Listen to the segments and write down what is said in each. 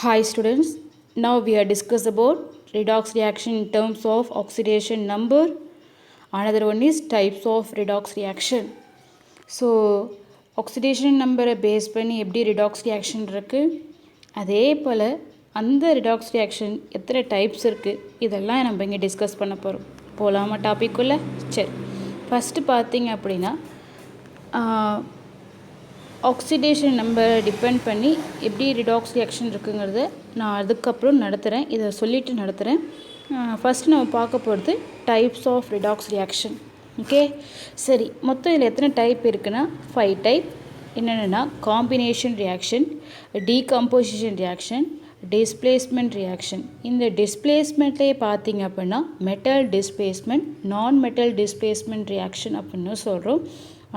Hi students, now we are discuss about redox reaction in terms of oxidation number. Another one is types of redox reaction. So oxidation number base பண்ணி எப்படி redox reaction இருக்கு, அதே போல் அந்த redox reaction எத்தனை types இருக்குது இதெல்லாம் நம்ம இங்கே டிஸ்கஸ் பண்ண போகிறோம். போகலாமா டாபிக்குள்ளே? சரி, ஃபஸ்ட்டு பார்த்தீங்க அப்படின்னா ஆக்சிடேஷன் நம்பரை டிபெண்ட் பண்ணி எப்படி ரிடாக்ஸ் ரியாக்ஷன் இருக்குங்கிறத நான் அதுக்கப்புறம் நடத்துகிறேன். இதை சொல்லிவிட்டு நடத்துகிறேன். ஃபஸ்ட்டு நம்ம பார்க்க போகிறது types of redox reaction. Okay, சரி, மொத்தம் இதில் எத்தனை டைப் இருக்குன்னா 5 டைப். என்னென்னா combination reaction, decomposition reaction, displacement reaction. இந்த டிஸ்பிளேஸ்மெண்ட்லேயே பார்த்தீங்க அப்படின்னா metal displacement, non metal displacement reaction அப்படின்னு சொல்கிறோம்.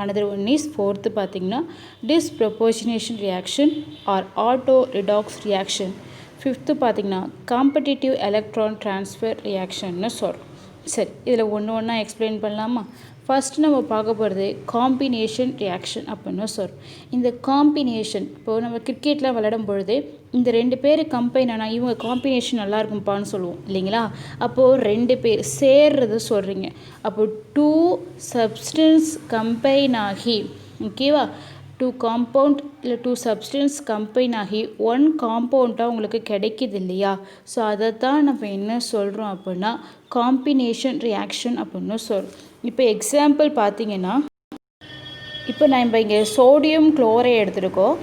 Another one is fourth பார்த்தீங்கன்னா disproportionation reaction or auto redox reaction. Fifth பார்த்தீங்கன்னா competitive electron transfer reactionன்னு சொல்கிறோம். சரி, இதில் ஒன்று எக்ஸ்பிளைன் பண்ணலாமா? ஃபஸ்ட்டு நம்ம பார்க்க போகிறது காம்பினேஷன் ரியாக்ஷன் அப்படின்னு சொல்கிறோம். இந்த காம்பினேஷன் இப்போது நம்ம கிரிக்கெட்டில் விளையாடும் பொழுது இந்த 2 பேர் கம்பைன் ஆனால் இவங்க காம்பினேஷன் நல்லா இருக்கும்ப்பான்னு சொல்லுவோம் இல்லைங்களா? அப்போது 2 பேர் சேர்றது சொல்கிறீங்க. அப்போது 2 சப்ஸ்டன்ஸ் கம்பைன் ஆகி, ஓகேவா, 2 காம்பவுண்ட் இல்லை 2 சப்ஸ்டன்ஸ் கம்பைன் ஆகி 1 காம்பவுண்டாக உங்களுக்கு கிடைக்கிது இல்லையா? ஸோ அதை தான் நம்ம என்ன சொல்கிறோம் அப்படின்னா காம்பினேஷன் ரியாக்ஷன் அப்படின்னு சொல்கிறோம். இப்போ எக்ஸாம்பிள் பார்த்தீங்கன்னா, இப்போ நம்ம இங்கே சோடியம் குளோரைடு எடுத்துருக்கோம்.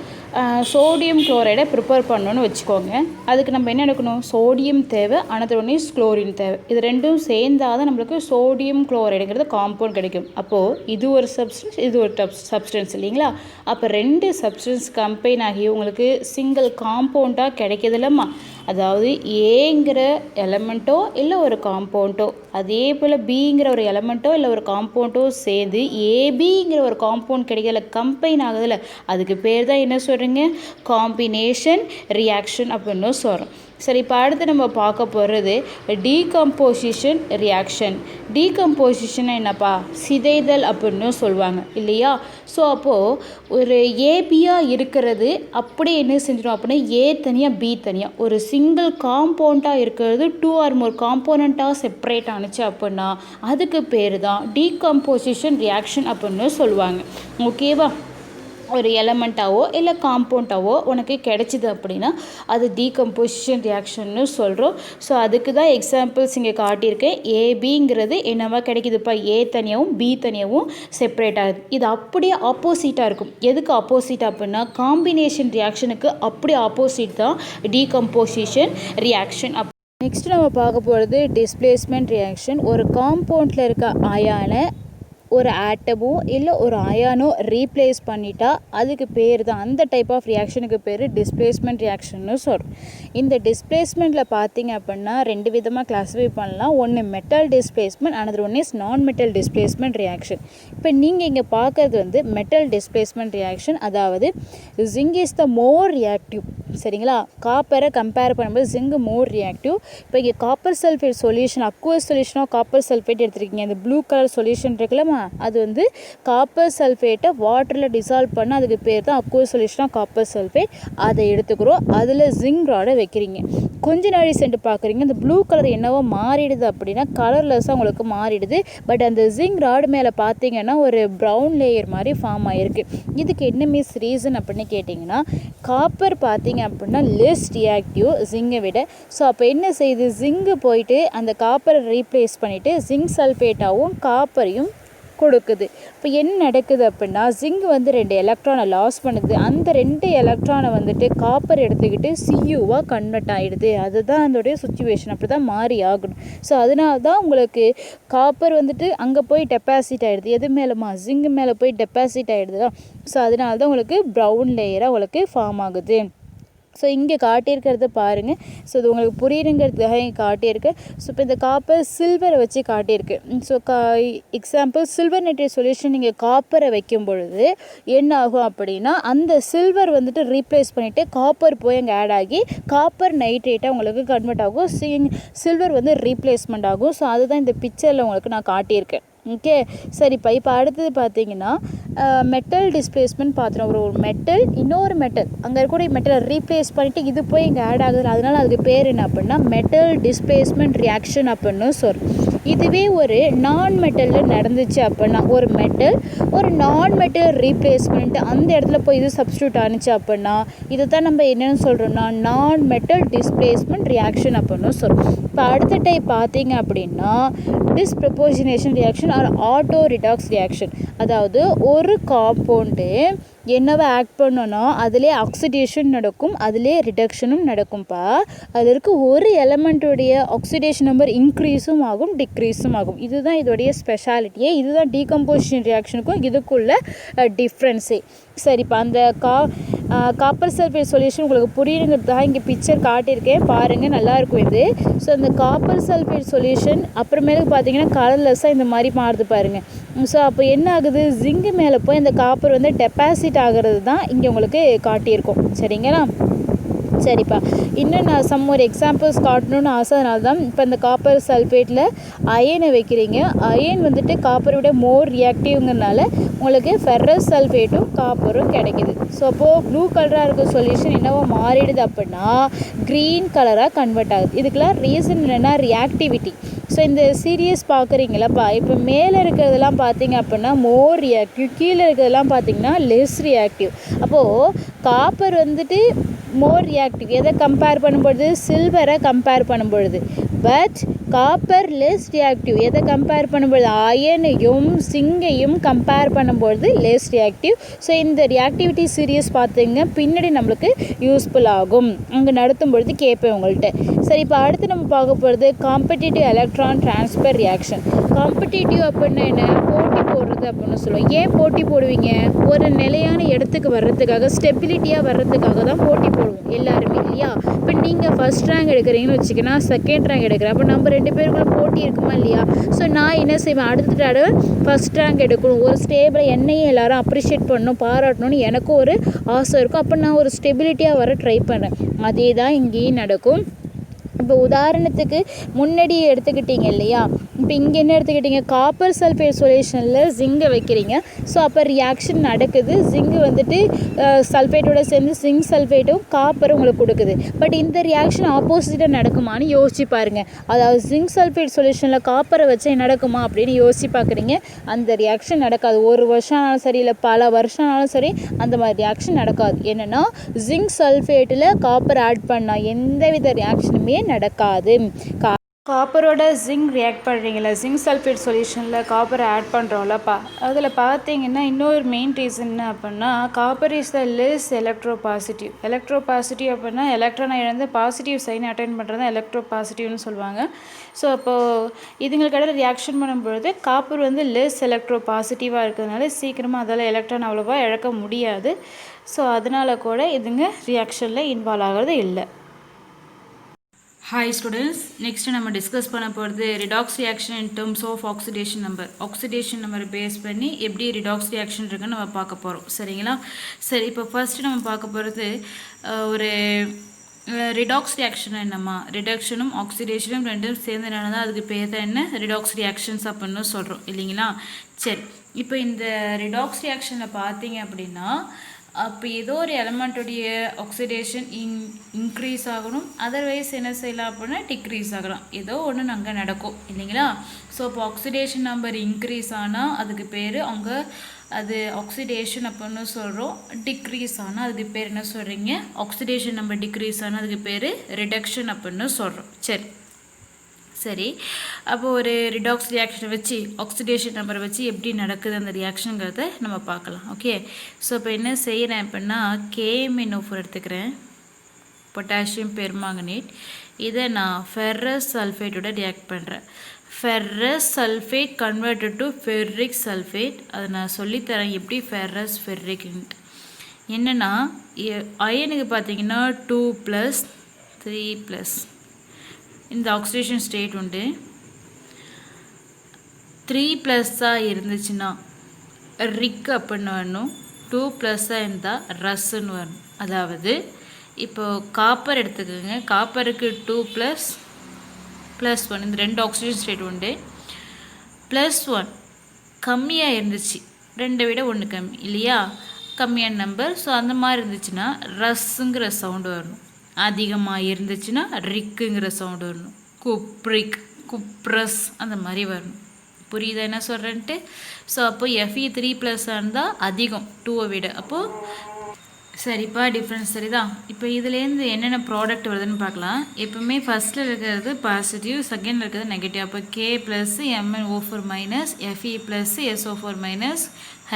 சோடியம் குளோரைடை ப்ரிப்பேர் பண்ணணுன்னு வச்சுக்கோங்க. அதுக்கு நம்ம என்ன எடுக்கணும்? சோடியம் தேவை, அனதர் ஒன் இஸ் குளோரின் தேவை. இது ரெண்டும் சேர்ந்தால் தான் நம்மளுக்கு சோடியம் குளோரைடுங்கிறது காம்பவுண்ட் கிடைக்கும். அப்போது இது ஒரு சப்ஸ்டன்ஸ், இது ஒரு சப்ஸ்டன்ஸ் இல்லைங்களா? அப்போ 2 சப்ஸ்டன்ஸ் கம்பைன் ஆகி உங்களுக்கு சிங்கிள் காம்பவுண்டாக கிடைக்கிதில்லம்மா. அதாவது ஏங்கிற எலமெண்ட்டோ இல்லை ஒரு காம்பவுண்டோ, அதே போல் பிங்கிற ஒரு எலமெண்ட்டோ இல்லை ஒரு காம்பவுண்டோ சேர்ந்து ஏபிங்கிற ஒரு காம்பவுண்ட் கிடைக்கல, கம்பைன் ஆகுதில்ல, அதுக்கு பேர் தான் என்ன சொல்கிறீங்க? காம்பினேஷன் ரியாக்ஷன் அப்படின்னு சொல்கிறோம். சரி, இப்போ அடுத்து நம்ம பார்க்க போகிறது டீகம்போசிஷன் ரியாக்ஷன். டீகம்போசிஷன் என்னப்பா? சிதைதல் அப்படின்னு சொல்லுவாங்க இல்லையா? ஸோ அப்போது ஒரு ஏபியாக இருக்கிறது அப்படி என்ன செஞ்சிடும் அப்படின்னா ஏ தனியாக பி தனியாக ஒரு சிங்கிள் காம்பவுண்டாக இருக்கிறது 2 ஆர் மோர் காம்போனண்ட்டாக செப்பரேட் ஆணுச்சு அப்படின்னா அதுக்கு பேர் தான் டீகம்போசிஷன் ரியாக்ஷன் அப்படின்னு சொல்லுவாங்க. ஓகேவா? ஒரு எலமெண்ட்டாவோ இல்லை காம்பவுண்டாவோ உனக்கு கிடைச்சிது அப்படின்னா அது டீகம்போசிஷன் ரியாக்ஷன்னு சொல்கிறோம். ஸோ அதுக்கு தான் எக்ஸாம்பிள்ஸ் இங்கே காட்டியிருக்கேன். ஏபிங்கிறது என்னவா கிடைக்குதுப்பா? ஏ தனியாகவும் பி தனியாகவும் செப்பரேட் ஆகுது. இது அப்படியே ஆப்போசிட்டாக இருக்கும். எதுக்கு ஆப்போசிட் அப்படின்னா காம்பினேஷன் ரியாக்ஷனுக்கு அப்படியே ஆப்போசிட் தான் டீகம்போசிஷன் ரியாக்ஷன். நெக்ஸ்ட் நம்ம பார்க்க போகிறது டிஸ்பிளேஸ்மெண்ட் ரியாக்ஷன். ஒரு காம்பவுண்டில் இருக்க அயானை ஒரு ஆட்டமோ இல்லை ஒரு அயானோ ரீப்ளேஸ் பண்ணிட்டா அதுக்கு பேர் தான், அந்த டைப் ஆஃப் ரியாக்ஷனுக்கு பேர் டிஸ்பிளேஸ்மெண்ட் ரியாக்ஷன்னு சொல்கிறோம். இந்த டிஸ்பிளேஸ்மெண்ட்டில் பார்த்தீங்க அப்படின்னா 2 விதமாக கிளாஸிஃபை பண்ணலாம். ஒன்று metal displacement, another one is non metal displacement reaction. இப்போ நீங்கள் இங்கே பார்க்கறது வந்து மெட்டல் டிஸ்பிளேஸ்மெண்ட் ரியாக்ஷன். அதாவது zinc is the more reactive, சரிங்களா? காப்பரை கம்பேர் பண்ணும்போது ஜிங்க் மோர் ரியாக்டிவ். இப்போ இங்கே காப்பர் சல்ஃபேட் சொல்யூஷன், அக்வஸ் சொல்யூஷனாக காப்பர் சல்ஃபேட் எடுத்துருக்கீங்க. இந்த ப்ளூ கலர் சொல்யூஷன் இருக்குல்லம்மா, அது வந்து காப்பர் சல்ஃபேட்டை வாட்டரில் டிசால்வ் பண்ண அதுக்கு பேர் தான் அக்வஸ் சொல்யூஷனாக காப்பர் சல்ஃபேட். அதை எடுத்துக்கிறோம், அதில் ஜிங்க் ராடை வைக்கிறீங்க. கொஞ்ச நாளை சென்று பார்க்குறீங்க, இந்த ப்ளூ கலர் என்னவோ மாறிடுது அப்படின்னா கலர்லெஸ்ஸாக உங்களுக்கு மாறிடுது. பட் அந்த ஜிங்க் ராடு மேலே பார்த்தீங்கன்னா ஒரு ப்ரௌன் லேயர் மாதிரி ஃபார்ம் ஆகிருக்கு. இதுக்கு என்ன மிஸ் ரீசன் அப்படின்னு கேட்டிங்கன்னா, காப்பர் பார்த்தீங்க அப்படின்னா லெஸ் ரியாக்டிவ் ஜிங்கை விட. ஸோ அப்போ என்ன செய்யுது? ஜிங்கு போயிட்டு அந்த காப்பரை ரீப்ளேஸ் பண்ணிவிட்டு ஜிங்க் சல்ஃபேட்டாகவும் காப்பரையும் கொடுக்குது. இப்போ என்ன நடக்குது அப்படின்னா ஜிங்க் வந்து 2 எலக்ட்ரானை லாஸ் பண்ணுது. அந்த 2 எலக்ட்ரானை வந்துட்டு காப்பர் எடுத்துக்கிட்டு சியூவாக கன்வெர்ட் ஆகிடுது. அதுதான் அதோடைய சுச்சுவேஷன், அப்படி தான் மாறி ஆகணும். ஸோ அதனால தான் உங்களுக்கு காப்பர் வந்துட்டு அங்கே போய் டெபாசிட் ஆகிடுது. எது மேலேமா? ஜிங்க் மேலே போய் டெபாசிட் ஆகிடுது. ஸோ அதனால தான் உங்களுக்கு ப்ரௌன் லேயராக உங்களுக்கு ஃபார்ம் ஆகுது. ஸோ இங்கே காட்டியிருக்கிறத பாருங்கள். ஸோ இது உங்களுக்கு புரியுங்கிறதுக்காக இங்கே காட்டியிருக்கு. ஸோ இப்போ இந்த காப்பர் சில்வரை வச்சு காட்டியிருக்கு. So example silver nitrate solution நீங்கள் காப்பரை வைக்கும் பொழுது என்ன ஆகும் அப்படின்னா அந்த சில்வர் வந்துட்டு ரீப்ளேஸ் பண்ணிவிட்டு காப்பர் போய் அங்கே ஆட் ஆகி காப்பர் நைட்ரேட்டாக உங்களுக்கு கன்வெர்ட் ஆகும். சில்வர் வந்து ரீப்ளேஸ்மெண்ட் ஆகும். ஸோ அதுதான் இந்த பிக்சரில் உங்களுக்கு நான் காட்டியிருக்கேன். ஓகே சரிப்பா. இப்போ அடுத்தது பார்த்தீங்கன்னா மெட்டல் டிஸ்பிளேஸ்மெண்ட் பார்த்துறோம். ஒரு மெட்டல் இன்னொரு மெட்டல் அங்கே இருக்கக்கூடிய மெட்டலை ரீப்ளேஸ் பண்ணிவிட்டு இது போய் இங்கே ஆட் ஆகுது, அதனால் அதுக்கு பேர் என்ன அப்படின்னா மெட்டல் டிஸ்பிளேஸ்மெண்ட் ரியாக்ஷன் அப்படின்னு சொல்கிறோம். இதுவே ஒரு நான் மெட்டலில் நடந்துச்சு அப்படின்னா ஒரு மெட்டல் ஒரு நான் மெட்டல் ரீப்ளேஸ் பண்ணிட்டு அந்த இடத்துல போய் இது சப்ஸ்டியூட் ஆனிச்சு அப்படின்னா இதை தான் நம்ம என்னென்னு சொல்கிறோம்னா நான் மெட்டல் டிஸ்பிளேஸ்மெண்ட் ரியாக்ஷன் அப்படின்னு சொல்கிறோம். இப்போ அடுத்த டைப் பார்த்தீங்க அப்படின்னா disproportionation reaction or auto redox reaction. அதாவது ஒரு காம்பவுண்டு என்னவை ஆக்ட் பண்ணோன்னா அதிலே ஆக்சிடேஷன் நடக்கும், அதிலே ரிடக்ஷனும் நடக்கும்ப்பா. அதில் இருக்க ஒரு எலமெண்ட்டுடைய ஆக்சிடேஷன் நம்பர் இன்க்ரீஸும் ஆகும் டிக்ரீஸும் ஆகும். இதுதான் இதோடைய ஸ்பெஷாலிட்டியே. இதுதான் டீகம்போசிஷன் ரியாக்ஷனுக்கும் இதுக்குள்ள டிஃப்ரென்ஸே. சரிப்பா, அந்த காப்பர் சல்ஃபேட் சொல்யூஷன் உங்களுக்கு புரியுங்கிறதுக்காக இங்கே பிக்சர் காட்டியிருக்கேன் பாருங்கள், நல்லாயிருக்கும் இது. ஸோ அந்த காப்பர் சல்ஃபேட் சொல்யூஷன் அப்புறமேலுக்கு பார்த்தீங்கன்னா கலர்லெஸ்ஸாக இந்த மாதிரி மாறுது பாருங்கள். ஸோ அப்போ என்ன ஆகுது, ஜிங்கு மேலே போய் இந்த காப்பர் வந்து டெபாசிட் ஆகிறது தான் இங்கே உங்களுக்கு காட்டியிருக்கோம். சரிங்களா? சரிப்பா, இன்னும் நான் ஒரு எக்ஸாம்பிள்ஸ் காட்டணும்னு ஆசை. அதனால தான் இப்போ இந்த காப்பர் சல்ஃபேட்டில் அயனை வைக்கிறீங்க. அயன் வந்துட்டு காப்பரை விட மோர் ரியாக்டிவ்ங்கிறனால உங்களுக்கு ஃபெரஸ் சல்ஃபேட்டும் காப்பரும் கிடைக்கிது. ஸோ அப்போது ப்ளூ கலராக இருக்க சொல்யூஷன் என்னவோ மாறிடுது அப்படின்னா க்ரீன் கலராக கன்வெர்ட் ஆகுது. இதுக்கெல்லாம் ரீசன் என்னென்னா ரியாக்டிவிட்டி. ஸோ இந்த சீரியஸ் பார்க்குறீங்களப்பா, இப்போ மேலே இருக்கிறதெல்லாம் பார்த்தீங்க அப்படின்னா மோர் ரியாக்டிவ், கீழே இருக்கிறதெல்லாம் பார்த்தீங்கன்னா லெஸ் ரியாக்டிவ். அப்போது காப்பர் வந்துட்டு மோர் ரியாக்டிவ் எதை கம்பேர் பண்ணும்பொழுது, சில்வரை கம்பேர் பண்ணும்பொழுது. பட் காப்பர் லெஸ் ரியாக்டிவ் எதை கம்பேர் பண்ணும்பொழுது, அயனையும் சிங்கையும் கம்பேர் பண்ணும்பொழுது லெஸ் ரியாக்டிவ். ஸோ இந்த ரியாக்டிவிட்டி சீரியஸ் பார்த்துங்க, பின்னாடி நம்மளுக்கு யூஸ்ஃபுல் ஆகும், அங்கே நடத்தும் பொழுது கேட்பேன் உங்கள்கிட்ட. சரி, இப்போ அடுத்து நம்ம பார்க்க போகிறது competitive electron transfer reaction. Competitive அப்படின்னா என்ன, போட்டி போடுறது அப்படின்னு சொல்லுவோம். ஏன் போட்டி போடுவீங்க, ஒரு நிலையான இடத்துக்கு வர்றதுக்காக, ஸ்டெபிலிட்டியாக வர்றதுக்காக தான் போட்டி போடுவோம் எல்லாருமே, இல்லையா? இப்போ நீங்கள் ஃபஸ்ட் ரேங்க் எடுக்கிறீங்கன்னு வச்சுக்கோன்னா, செகண்ட் ரேங்க் எடுக்கிறேன், அப்போ நம்ம 2 பேருக்குள்ள போட்டி இருக்குமா இல்லையா? ஸோ நான் என்ன செய்வேன், அடுத்த தடவை ஃபஸ்ட் ரேங்க் எடுக்கணும், ஒரு ஸ்டேபிளாக என்னையும் எல்லாரும் அப்ரிஷியேட் பண்ணணும், பாராட்டணும்னு எனக்கும் ஒரு ஆசை இருக்கும். அப்போ நான் ஒரு ஸ்டெபிலிட்டியாக வர ட்ரை பண்ணுறேன். அதே தான் இங்கேயும் நடக்கும். இப்போ உதாரணத்துக்கு முன்னாடி எடுத்துக்கிட்டீங்க இல்லையா, இப்போ இங்கே என்ன எடுத்துக்கிட்டீங்க, காப்பர் சல்ஃபேட் சொல்யூஷனில் ஜிங்கை வைக்கிறீங்க. ஸோ அப்போ ரியாக்ஷன் நடக்குது, ஜிங்கு வந்துட்டு சல்ஃபேட்டோட சேர்ந்து ஜிங்க் சல்ஃபேட்டும் காப்பரும் உங்களுக்கு கொடுக்குது. பட் இந்த ரியாக்ஷன் ஆப்போசிட்டாக நடக்குமான்னு யோசிச்சு பாருங்கள். அதாவது ஜிங்க் சல்ஃபேட் சொல்யூஷனில் காப்பரை வச்சு நடக்குமா அப்படின்னு யோசிச்சு பார்க்குறீங்க, அந்த ரியாக்ஷன் நடக்காது. ஒரு வருஷம் ஆனாலும் சரி, இல்லை பல வருஷம் ஆனாலும் சரி, அந்த மாதிரி ரியாக்ஷன் நடக்காது. என்னென்னா ஜிங்க் சல்ஃபேட்டில் காப்பர் ஆட் பண்ணால் எந்தவித ரியாக்ஷனுமே நடக்காது. காப்பரோட ஜிங்க் ரியாக்ட் பண்ணுறீங்களா, ஜிங்க் சல்ஃபேட் சொல்யூஷனில் காப்பரை ஆட் பண்ணுறோம்லப்பா, அதில் பார்த்தீங்கன்னா இன்னொரு மெயின் ரீசன் என்ன அப்படின்னா, காப்பர் இஸ் த லெஸ் எலக்ட்ரோபாசிட்டிவ். எலக்ட்ரோபாசிட்டிவ் அப்படின்னா எலக்ட்ரானை இழந்து பாசிட்டிவ் சைன் அட்டைன் பண்ணுறது தான் எலக்ட்ரோபாசிட்டிவ்னு சொல்லுவாங்க. ஸோ அப்போது இதுங்களுக்கு இடையில ரியாக்ஷன் பண்ணும்பொழுது காப்பர் வந்து லெஸ் எலக்ட்ரோபாசிட்டிவாக இருக்கிறதுனால சீக்கிரமாக அதால் எலக்ட்ரான் அவ்வளோவா இழக்க முடியாது. ஸோ அதனால் கூட இதுங்க ரியாக்ஷனில் இன்வால்வ் ஆகிறது இல்லை. ஹாய் ஸ்டூடெண்ட்ஸ், நெக்ஸ்ட்டு நம்ம டிஸ்கஸ் பண்ண போகிறது redox reaction in terms of oxidation number. Oxidation நம்பரை பேஸ் பண்ணி எப்படி ரிடாக்ஸ் ரியாக்ஷன் இருக்குன்னு நம்ம பார்க்க போகிறோம். சரிங்களா? சரி, இப்போ ஃபர்ஸ்ட் நம்ம பார்க்க போகிறது ஒரு ரிடாக்ஸ் ரியாக்ஷன் என்னம்மா, ரிடக்ஷனும் ஆக்சிடேஷனும் ரெண்டும் சேர்ந்து நடந்தால் அதுக்கு பேர் தான் என்ன, ரிடாக்ஸ் ரியாக்ஷன்ஸ் அப்படின்னு சொல்கிறோம் இல்லைங்களா? சரி, இப்போ இந்த ரிடாக்ஸ் ரியாக்ஷனில் பார்த்தீங்க அப்படின்னா அப்போ ஏதோ ஒரு எலமெண்ட்டுடைய ஆக்சிடேஷன் இன்க்ரீஸ் ஆகணும், அதர்வைஸ் என்ன செய்யலாம் அப்படின்னா டிக்ரீஸ் ஆகலாம், ஏதோ ஒன்று அங்கே நடக்கும் இல்லைங்களா? ஸோ இப்போ ஆக்சிடேஷன் நம்பர் இன்க்ரீஸ் ஆனால் அதுக்கு பேர் அவங்க அது ஆக்சிடேஷன் அப்படின்னு சொல்கிறோம். டிக்ரீஸ் ஆனால் அதுக்கு பேர் என்ன சொல்கிறீங்க, ஆக்சிடேஷன் நம்பர் டிக்ரீஸ் ஆனால் அதுக்கு பேர் ரிடக்ஷன் அப்படின்னு சொல்கிறோம். சரி சரி, அப்போது ஒரு ரிடாக்ஸ் ரியாக்ஷனை வச்சு ஆக்சிடேஷன் நம்பரை வச்சு எப்படி நடக்குது அந்த ரியாக்ஷனுங்கிறத நம்ம பார்க்கலாம். ஓகே, ஸோ இப்போ என்ன செய்கிறேன் அப்படின்னா KMnO4 எடுத்துக்கிறேன், பொட்டாசியம் பெர்மாங்கனேட். இதை நான் ஃபெரஸ் சல்ஃபேட்டோட ரியாக்ட் பண்ணுறேன். Ferrous sulphate converted to ferric sulphate. அதை நான் சொல்லித்தரேன் எப்படி ஃபெரஸ் ஃபெர்ரிக்ன்ட்டு. என்னென்னா அயனுக்கு பார்த்தீங்கன்னா 2+, 3+, இந்த ஆக்சிடேஷன் ஸ்டேட் உண்டு. 3+ இருந்துச்சுன்னா ரிக் அப்படின்னு வரணும், 2+ இருந்தால் ரஸ்ன்னு வரணும். அதாவது இப்போது காப்பர் எடுத்துக்கோங்க, காப்பருக்கு 2+, +1 இந்த 2 ஆக்சிடேஷன் ஸ்டேட் உண்டு. +1 கம்மியாக இருந்துச்சு, 2 விட 1 கம்மி இல்லையா, கம்மியான நம்பர். ஸோ அந்த மாதிரி இருந்துச்சுன்னா ரஸ்ஸுங்கிற சவுண்டு வரணும். அதிகமாக இருந்துச்சுன்னா ரிக்குங்கிற சவுண்டு வரணும். குப்ரிக், குப்ரஸ் அந்த மாதிரி வரணும். புரியுதா என்ன சொல்கிறேன்ட்டு? ஸோ அப்போ FE 3+ இருந்தால் அதிகம் 2-வை விட. அப்போது சரிப்பா, டிஃப்ரென்ஸ் சரிதான். இப்போ இதுலேருந்து என்னென்ன ப்ராடக்ட் வருதுன்னு பார்க்கலாம். எப்பவுமே ஃபஸ்ட்டில் இருக்கிறது பாசிட்டிவ், செகண்டில் இருக்கிறது நெகட்டிவ். அப்போ K + MnO4 minus FE + SO4 minus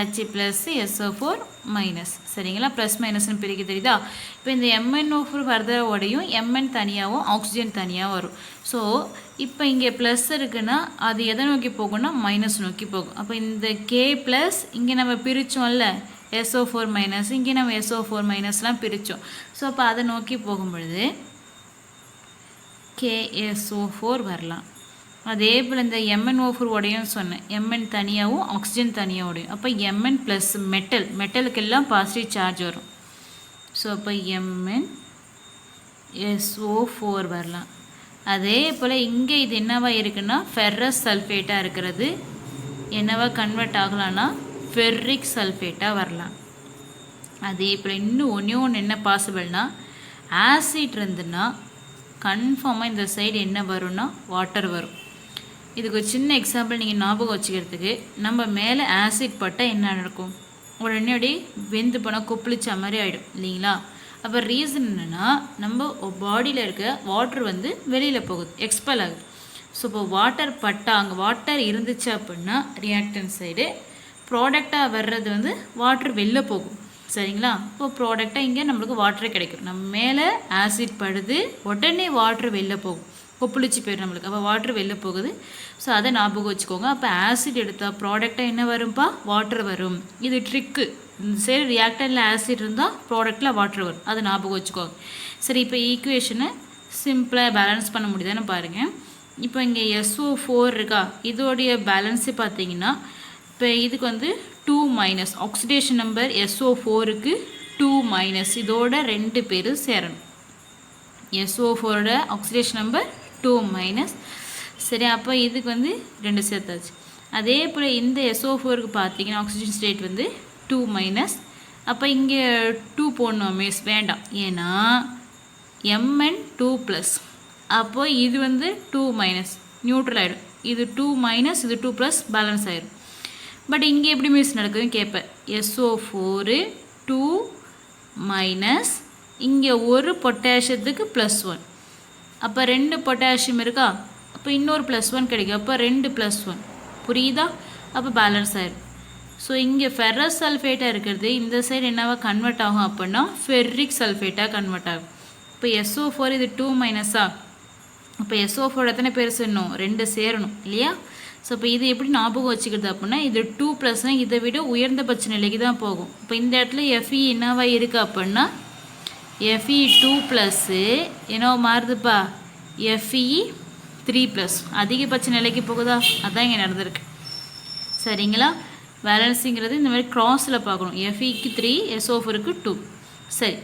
H + SO4 minus. சரிங்களா? ப்ளஸ் மைனஸ்னு பிரிக்க தெரியுதா? இப்போ இந்த MnO4 வரதோடையும் Mn தனியாகவும் ஆக்சிஜன் தனியாக வரும். ஸோ இப்போ இங்கே ப்ளஸ் இருக்குன்னா அது எதை நோக்கி போகும்னா மைனஸ் நோக்கி போகும். அப்போ இந்த K+ இங்கே நம்ம பிரித்தோம்ல SO4 மைனஸ், இங்கே நம்ம SO4 மைனஸ்லாம் பிரித்தோம். ஸோ அப்போ அதை நோக்கி போகும்பொழுது KSO4 வரலாம். அதே போல் இந்த MnO4 உடையும் சொன்னேன், Mn தனியாகவும் ஆக்சிஜன் தனியாக உடையும். அப்போ Mn ப்ளஸ் மெட்டலுக்கெல்லாம் பாசிட்டிவ் சார்ஜ் வரும். ஸோ அப்போ MnSO4 வரலாம். அதே போல் இங்கே இது என்னவா இருக்குன்னா ஃபெர்ரஸ் சல்ஃபேட்டாக இருக்கிறது என்னவா கன்வெர்ட் ஆகலான்னா ஃபெர்ரிக் சல்ஃபேட்டாக வரலாம். அதே போல் இன்னும் ஒன்று என்ன பாசிபிள்னா, ஆசிட் இருந்துன்னா கன்ஃபார்மாக இந்த சைடு என்ன வரும்னா வாட்டர் வரும். இதுக்கு ஒரு சின்ன எக்ஸாம்பிள் நீங்கள் ஞாபகம் வச்சுக்கிறதுக்கு, நம்ம மேலே ஆசிட் பட்டால் என்ன நடக்கும், உடனே அப்படியே வெந்து போனால் கொப்பளிச்ச மாதிரி ஆகிடும் இல்லைங்களா? அப்போ ரீசன் என்னென்னா, நம்ம பாடியில் இருக்க வாட்டர் வந்து வெளியில் போகுது, எக்ஸ்பெல் ஆகுது. ஸோ இப்போ வாட்டர் பட்டால் அங்கே வாட்டர் இருந்துச்சு அப்படின்னா ரியாக்டன்ட் சைடு ப்ராடக்டாக வர்றது வந்து வாட்டர் வெளில போகும். சரிங்களா? இப்போ ப்ராடக்டாக இங்கே நம்மளுக்கு வாட்டரே கிடைக்கும். நம்ம மேலே ஆசிட் படுது, உடனே வாட்டர் வெளில போகும், கொப்புளிச்சு போயிடும் நம்மளுக்கு. அப்போ வாட்டர் வெளில போகுது. ஸோ அதை ஞாபகம் வச்சுக்கோங்க. அப்போ ஆசிட் எடுத்தால் ப்ராடக்டாக என்ன வரும்ப்பா, வாட்டர் வரும். இது ட்ரிக்கு. இந்த சைடு ரியாக்டரில் ஆசிட் இருந்தால் ப்ராடக்டில் வாட்டர் வரும், அதை ஞாபகம் வச்சுக்கோங்க. சரி, இப்போ ஈக்குவேஷனை சிம்பிளாக பேலன்ஸ் பண்ண முடியுதான்னு பாருங்கள். இப்போ இங்கே SO4 இருக்கா, இதோடைய பேலன்ஸு பார்த்தீங்கன்னா இப்போ இதுக்கு வந்து 2- ஆக்சிடேஷன் நம்பர் SO4க்கு 2-, இதோட 2 பேர் சேரணும். SO4ஓட ஆக்சிடேஷன் நம்பர் 2-. சரி, அப்போ இதுக்கு வந்து 2 சேர்த்தாச்சு. அதே போல் இந்த SO4க்கு பார்த்தீங்கன்னா ஆக்சிஜன் ஸ்டேட் வந்து 2-. அப்போ இங்கே 2 போடணும் மிஸ், வேண்டாம். ஏன்னா Mn 2+, அப்போது இது வந்து 2-, நியூட்ரல் ஆகிடும். இது 2-, இது 2+, பேலன்ஸ் ஆகிடும். பட் இங்கே எப்படி மிஸ் நடக்குதுன்னு கேட்பேன். SO4 2-, இங்கே ஒரு பொட்டாசியத்துக்கு +1. அப்போ 2 பொட்டாசியம் இருக்கா, அப்போ இன்னொரு +1 கிடைக்கும். அப்போ 2 +1. புரியுதா? அப்போ பேலன்ஸ் ஆகிடும். ஸோ இங்கே ஃபெர்ரஸ் சல்ஃபேட்டாக இருக்கிறது இந்த சைடு என்னவா கன்வெர்ட் ஆகும் அப்படின்னா ஃபெர்ரிக் சல்ஃபேட்டாக கன்வெர்ட் ஆகும். இப்போ SO4 இது 2-, அப்போ SO4 எத்தனை பேர் சேரணும், 2 சேரணும் இல்லையா? ஸோ இப்போ இது எப்படி ஞாபகம் வச்சுக்கிறது அப்படின்னா, இது 2+, இதை விட உயர்ந்தபட்ச நிலைக்கு தான் போகும். இப்போ இந்த இடத்துல FE என்னவா இருக்குது அப்படின்னா FE 2+, என்னவா மாறுதுப்பா, FE 3+, அதிகபட்ச நிலைக்கு போகுதா? அதான் இங்கே நடந்திருக்கு. சரிங்களா? பேலன்ஸுங்கிறது இந்த மாதிரி க்ராஸில் பார்க்கணும். FEக்கு 3, SO4க்கு 2. சரி,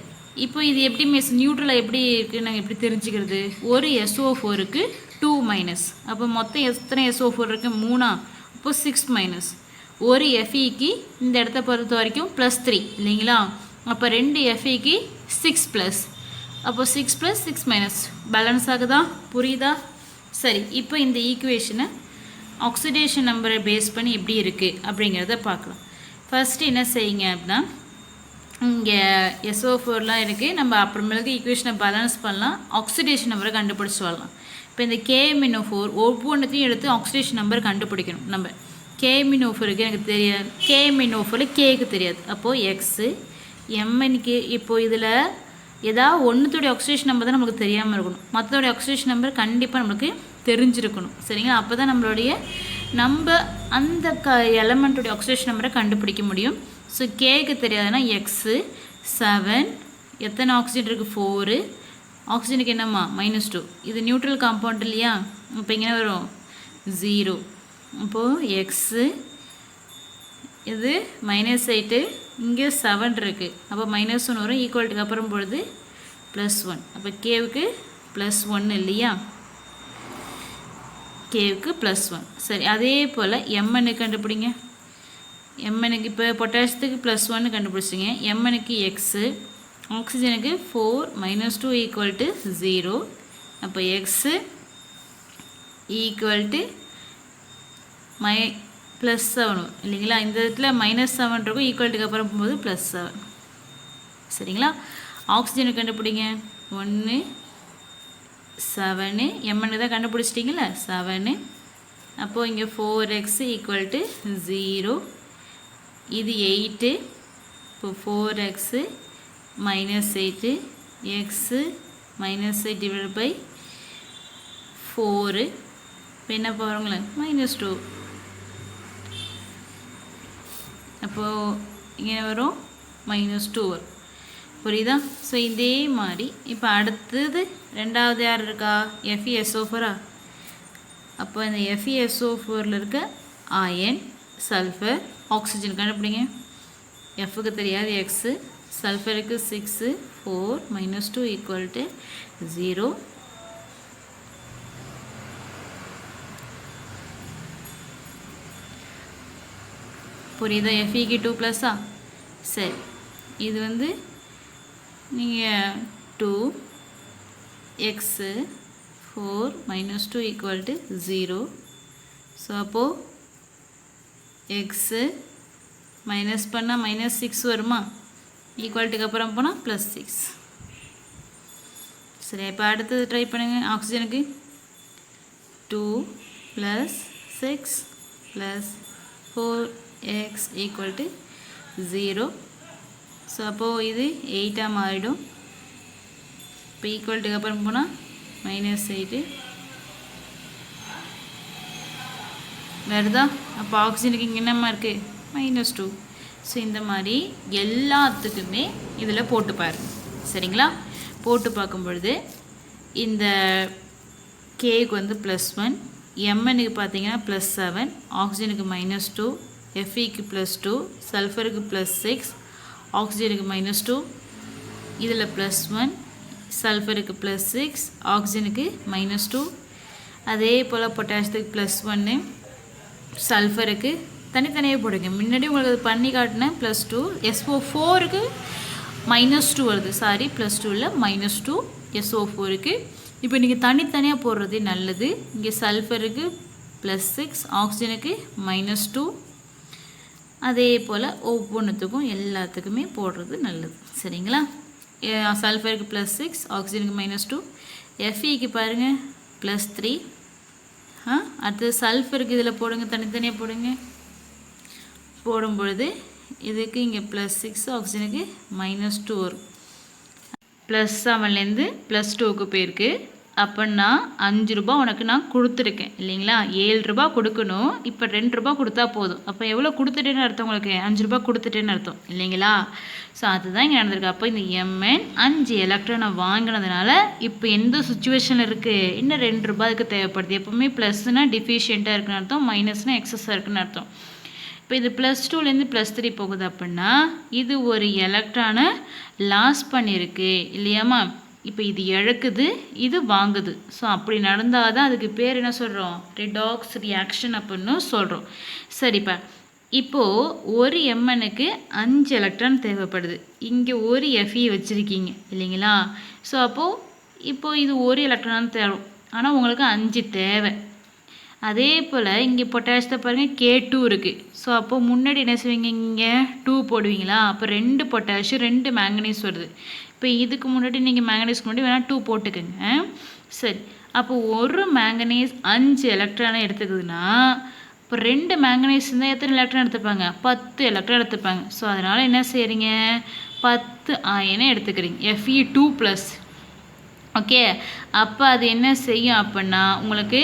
இப்போ இது எப்படி மிஸ் நியூட்ரலாக எப்படி இருக்குது நாங்கள் எப்படி தெரிஞ்சுக்கிறது? ஒரு SO4க்கு 2-, அப்போ மொத்தம் எத்தனை SO4 இருக்குது, 3. அப்போ 6-. ஒரு FEக்கு இந்த இடத்த பொறுத்த வரைக்கும் +3 இல்லைங்களா? அப்போ 2 FEக்கு 6+, அப்போ 6 + 6-, பேலன்ஸ் ஆகுதா? புரியுதா? சரி, இப்போ இந்த ஈக்குவேஷனை ஆக்சிடேஷன் நம்பரை பேஸ் பண்ணி எப்படி இருக்குது அப்படிங்கிறத பார்க்கலாம். ஃபஸ்ட்டு என்ன செய்யுங்க அப்படின்னா, இங்கே SO4லாம் இருக்குது, நம்ம அப்புறமேலுக்கு ஈக்குவேஷனை பேலன்ஸ் பண்ணலாம், ஆக்சிடேஷன் நம்பரை கண்டுபிடிச்சி வரலாம். இப்போ இந்த KMnO4 ஒவ்வொன்றத்தையும் எடுத்து ஆக்சிடேஷன் நம்பர் கண்டுபிடிக்கணும். நம்ம KMnO4க்கு எனக்கு தெரியாது, KMnO4 Kக்கு தெரியாது. அப்போது X Mnக்கு இப்போது இதில் ஏதாவது ஒன்றுத்தோடைய ஆக்சிடேஷன் நம்பர் தான் நமக்கு தெரியாமல் இருக்கணும், மற்றோடைய ஆக்சிடேஷன் நம்பர் கண்டிப்பாக நம்மளுக்கு தெரிஞ்சிருக்கணும். சரிங்களா? அப்போ தான் நம்ம அந்த எலமெண்ட்டுடைய ஆக்சிடேஷன் நம்பரை கண்டுபிடிக்க முடியும். ஸோ Kக்கு தெரியாதுன்னா X 7, எத்தனை ஆக்சிஜன் இருக்குது, 4, ஆக்சிஜனுக்கு என்னம்மா -2, இது நியூட்ரல் காம்பவுண்ட் இல்லையா? இப்போ இங்கே வரும் 0. அப்போது X இது -8, இங்கே 7 இருக்குது, அப்போ -1 வரும், ஈக்குவல்ட்டுக்கு அப்புறம் பொழுது +1. அப்போ Kவுக்கு +1 இல்லையா? Kவுக்கு +1. சரி, அதே போல் Mnக்கு கண்டுபிடிங்க. எம்எனுக்கு இப்போ பொட்டாசியத்துக்கு +1 கண்டுபிடிச்சிங்க. எம்எனுக்கு எக்ஸு, ஆக்சிஜனுக்கு 4 - 2 = 0. அப்போ எக்ஸு ஈக்குவல் டு +7 இல்லைங்களா? இந்த இடத்துல -7 இருக்கும், ஈக்குவல்ட்டுக்கு அப்புறம் போகும்போது +7. சரிங்களா? ஆக்சிஜனுக்கு கண்டுபிடிங்க. 1 7 எம்என்னு தான் கண்டுபிடிச்சிட்டிங்களா? 7. அப்போது இங்கே 4x = 0. இது 8. இப்போ 4x -8 x -8 / 4. இப்போ என்ன பாருங்களேன், -2. அப்போது இங்கே வரும் -2 வரும். புரியுதா? ஸோ இதே மாதிரி இப்போ அடுத்தது ரெண்டாவது யார் இருக்கா? FeSO4. அப்போ இந்த FeSO4ல் இருக்க அயன், சல்ஃபர், ஆக்சிஜன் கண்டுபிடிங்க. எஃப்க்கு தெரியாது எக்ஸு, சல்ஃபருக்கு 6 4 -2 = 0. புரியுதா? Feக்கு 2+ஆ? சரி, இது வந்து நீங்கள் 2x 4 -2 = 0. ஸோ அப்போது எக்ஸு மைனஸ் பண்ணால் -6 வருமா? ஈக்குவல்ட்டுக்கு அப்புறம் போனால் +6. சரி, இப்போ அடுத்தது ட்ரை பண்ணுங்கள். ஆக்சிஜனுக்கு 2 + 6 + 4x = 0. ஸோ அப்போது இது 8 மாறிடும். இப்போ ஈக்குவல்ட்டுக்கு அப்புறம் போனால் -8 வருதா? அப்போ ஆக்சிஜனுக்கு இங்கே என்னம்மா இருக்குது? -2. ஸோ இந்த மாதிரி எல்லாத்துக்குமே இதில் போட்டு பாருங்க. சரிங்களா? போட்டு பார்க்கும் பொழுது இந்த கேக்கு வந்து +1, எம்எனுக்கு பார்த்தீங்கன்னா +7, ஆக்சிஜனுக்கு -2, எஃப்இக்கு +2, சல்ஃபருக்கு +6, ஆக்சிஜனுக்கு -2, இதில் +1, சல்ஃபருக்கு +6, ஆக்சிஜனுக்கு -2. அதே போல் பொட்டாசியத்துக்கு +1, சல்ஃபருக்கு தனித்தனியாக போடுங்க. முன்னாடி உங்களுக்கு அது பண்ணி காட்டினேன். +2, SO4க்கு -2 வருது. சாரி, +2 இல்லை, -2 SO4க்கு. இப்போ நீங்கள் தனித்தனியாக போடுறது நல்லது. இங்கே சல்ஃபருக்கு +6, ஆக்சிஜனுக்கு -2. அதே போல் ஒவ்வொன்றுத்துக்கும் எல்லாத்துக்குமே போடுறது நல்லது. சரிங்களா? சல்ஃபருக்கு +6, ஆக்சிஜனுக்கு -2. எஃப்இக்கு பாருங்கள் +3. அடுத்தது சல்ஃபருக்கு இதில் போடுங்க, தனித்தனியாக போடுங்க. போடும் பொழுது இதுக்கு இங்கே +6, ஆக்சிஜனுக்கு -2 வரும். +7லேருந்து +2க்கு போயிருக்கு. அப்படின்னா 5 ரூபா உனக்கு நான் கொடுத்துருக்கேன் இல்லைங்களா? 7 ரூபா கொடுக்கணும். இப்போ 2 ரூபா கொடுத்தா போதும். அப்போ எவ்வளோ கொடுத்துட்டேன்னு அர்த்தம்? உங்களுக்கு 5 ரூபா கொடுத்துட்டேன்னு அர்த்தம் இல்லைங்களா? ஸோ அதுதான் இங்கே நடந்திருக்கு. அப்போ இந்த எம்என் 5 எலக்ட்ரானை வாங்கினதுனால இப்போ எந்த சுச்சுவேஷனில் இருக்குது? இன்னும் 2 ரூபாய்க்கு தேவைப்படுது. எப்போவுமே +னால் டிஃபிஷியண்ட்டாக இருக்குன்னு அர்த்தம், -னால் எக்ஸஸாக இருக்குன்னு அர்த்தம். இப்போ இது +2லேருந்து +3 போகுது. அப்படின்னா இது ஒரு எலக்ட்ரானை லாஸ் பண்ணியிருக்கு இல்லையாம்மா? இப்போ இது இழக்குது, இது வாங்குது. ஸோ அப்படி நடந்தால் தான் அதுக்கு பேர் என்ன சொல்கிறோம்? ரிடாக்ஸ் ரியாக்ஷன் அப்படின்னு சொல்கிறோம். சரிப்பா, இப்போது ஒரு எம்எனுக்கு 5 எலக்ட்ரான் தேவைப்படுது. இங்கே ஒரு எஃப்இ வச்சுருக்கீங்க இல்லைங்களா? ஸோ இப்போது இது ஒரு எலக்ட்ரான் தேவை, ஆனால் உங்களுக்கு 5 தேவை. அதே போல் இங்கே பொட்டாசியத்தை பாருங்கள், K2 இருக்குது. ஸோ அப்போது முன்னாடி என்ன செய்வீங்க? இங்கே 2 போடுவீங்களா? அப்போ 2 பொட்டாசியம் 2 மேங்கனீஸ் வருது. இப்போ இதுக்கு முன்னாடி நீங்கள் மேங்கனீஸ்க்கு முன்னாடி வேணால் 2 போட்டுக்கோங்க. சரி, அப்போ ஒரு மேங்கனீஸ் 5 எலக்ட்ரானை எடுத்துக்குதுன்னா இப்போ 2 மேங்கனீஸ் இருந்தால் எத்தனை எலக்ட்ரான் எடுத்துப்பாங்க? 10 எலக்ட்ரான் எடுத்துப்பாங்க. ஸோ அதனால் என்ன செய்கிறீங்க? 10 அயனை எடுத்துக்கிறீங்க, Fe2+. ஓகே, அப்போ அது என்ன செய்யும் அப்படின்னா உங்களுக்கு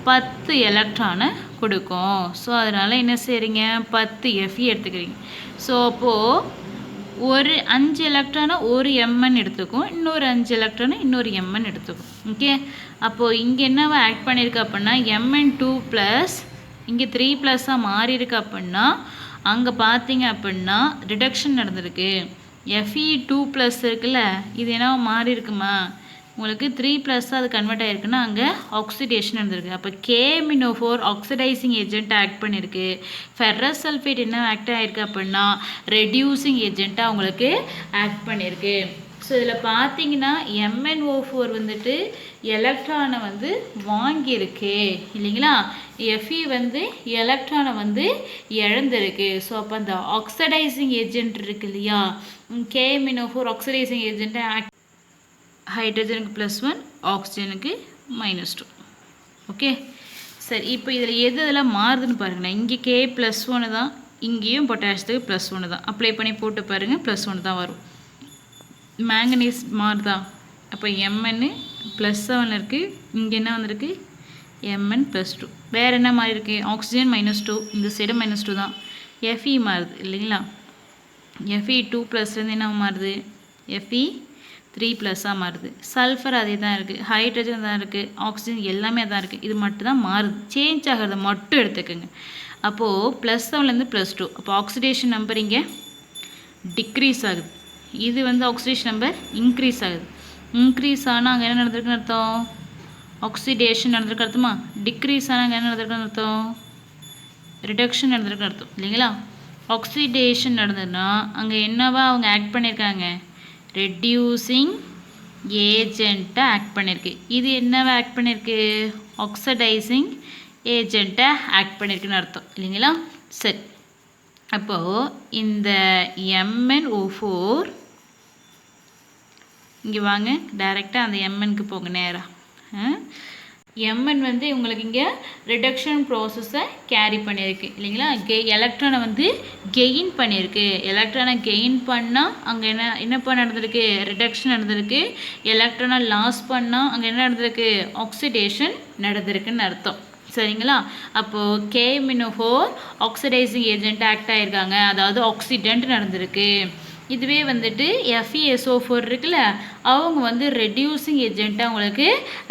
10 எலக்ட்ரானை கொடுக்கும். ஸோ அதனால் என்ன செய்கிறீங்க? 10 Fe எடுத்துக்கிறீங்க. ஸோ அப்போது ஒரு 5 எலக்ட்ரானை ஒரு எம்என் எடுத்துக்கும், இன்னொரு 5 எலக்ட்ரானை இன்னொரு எம்என் எடுத்துக்கும். ஓகே, அப்போது இங்கே என்னவா ஆக்ட் பண்ணியிருக்கு அப்படின்னா Mn2+, இங்கே 3+ஆக மாறி இருக்கு. அப்படின்னா அங்கே பார்த்தீங்க அப்படின்னா ரிடக்ஷன் நடந்திருக்கு. Fe2+ இருக்குல்ல, இது என்னவா மாறி இருக்குமா? உங்களுக்கு 3+ அது கன்வெர்ட் ஆகிருக்குன்னா அங்கே ஆக்சிடேஷன் நடந்திருக்கு. அப்போ KMnO4 ஆக்சிடைசிங் ஏஜென்ட்டாக ஆக்ட் பண்ணியிருக்கு. ஃபெரஸ் சல்ஃபேட் என்ன ஆக்ட் ஆகிருக்கு அப்படின்னா ரெடியூசிங் ஏஜென்ட்டாக உங்களுக்கு ஆக்ட் பண்ணியிருக்கு. ஸோ இதில் பார்த்தீங்கன்னா MnO4 வந்துட்டு எலக்ட்ரானை வந்து வாங்கியிருக்கு இல்லைங்களா, Fe வந்து எலக்ட்ரானை வந்து இழந்திருக்கு. ஸோ அப்போ அந்த ஆக்சிடைசிங் ஏஜென்ட் இருக்கு இல்லையா, KMnO4 ஆக்சிடைசிங் ஏஜென்ட்டை ஆக்ட் ஹைட்ரஜனுக்கு +1 ஆக்சிஜனுக்கு -2. ஓகே சரி, இப்போ இதில் எதெல்லாம் மாறுதுன்னு பாருங்களேன். இங்கே K+1 தான், இங்கேயும் பொட்டாசியத்துக்கு +1 தான். அப்ளை பண்ணி போட்டு பாருங்கள், +1 தான் வரும். மேங்கனீஸ் மாறுதா, அப்போ Mn +7 இருக்குது, இங்கே என்ன வந்திருக்கு Mn +2. வேறு என்ன மாதிரி இருக்குது, ஆக்சிஜன் -2, இந்த சைடு -2 தான். Fe மாறுது இல்லைங்களா, Fe 2+லேருந்து என்ன மாறுது, Fe 3+ஆக மாறுது. சல்ஃபர் அதே தான் இருக்குது, ஹைட்ரஜன் தான் இருக்குது, ஆக்சிஜன் எல்லாமே தான் இருக்குது. இது மட்டும் தான் மாறுது, சேஞ்ச் ஆகிறத மட்டும் எடுத்துக்கோங்க. அப்போது +7லேருந்து +2, அப்போ ஆக்சிடேஷன் நம்பர் இங்கே டிக்ரீஸ் ஆகுது. இது வந்து ஆக்சிடேஷன் நம்பர் இன்க்ரீஸ் ஆகுது. இன்க்ரீஸ் ஆனால் அங்கே என்ன நடந்திருக்குன்னு அர்த்தம், ஆக்சிடேஷன் நடந்திருக்கு அர்த்தமா. டிக்ரீஸ் ஆனால் அங்கே என்ன நடந்திருக்குன்னு அர்த்தம், ரிடக்ஷன் நடந்திருக்குன்னு அர்த்தம் இல்லைங்களா. ஆக்சிடேஷன் நடந்ததுன்னா அங்கே என்னவா அவங்க ஆக்ட் பண்ணியிருக்காங்க, ரெடியூசிங் ஏஜென்ட்டை ஆக்ட் பண்ணியிருக்கு. இது என்னவா ஆக்ட் பண்ணியிருக்கு, ஆக்சிடைசிங் ஏஜென்ட்டை ஆக்ட் பண்ணியிருக்குன்னு அர்த்தம் இல்லைங்களா. சரி, அப்போது இந்த MnO4 இங்கே வாங்க, டைரெக்டாக அந்த Mnக்கு போங்க நேராக. Mn வந்து உங்களுக்கு இங்கே ரிடக்ஷன் ப்ராசஸை கேரி பண்ணியிருக்கு இல்லைங்களா. எலக்ட்ரானை வந்து கெயின் பண்ணியிருக்கு. எலக்ட்ரானை கெயின் பண்ணால் அங்கே என்ன நடந்திருக்கு, ரிடக்ஷன் நடந்திருக்கு. எலக்ட்ரானை லாஸ் பண்ணால் அங்கே என்ன நடந்திருக்கு, ஆக்சிடேஷன் நடந்திருக்குன்னு அர்த்தம் சரிங்களா. அப்போது KMnO4 ஆக்சிடைசிங் ஏஜென்ட் ஆக்ட் ஆகிருக்காங்க, அதாவது ஆக்சிடென்ட் நடந்திருக்கு. இதுவே வந்துட்டு FeSO4 இருக்குல்ல, அவங்க வந்து ரெடியூசிங் ஏஜென்ட்டாக அவங்களுக்கு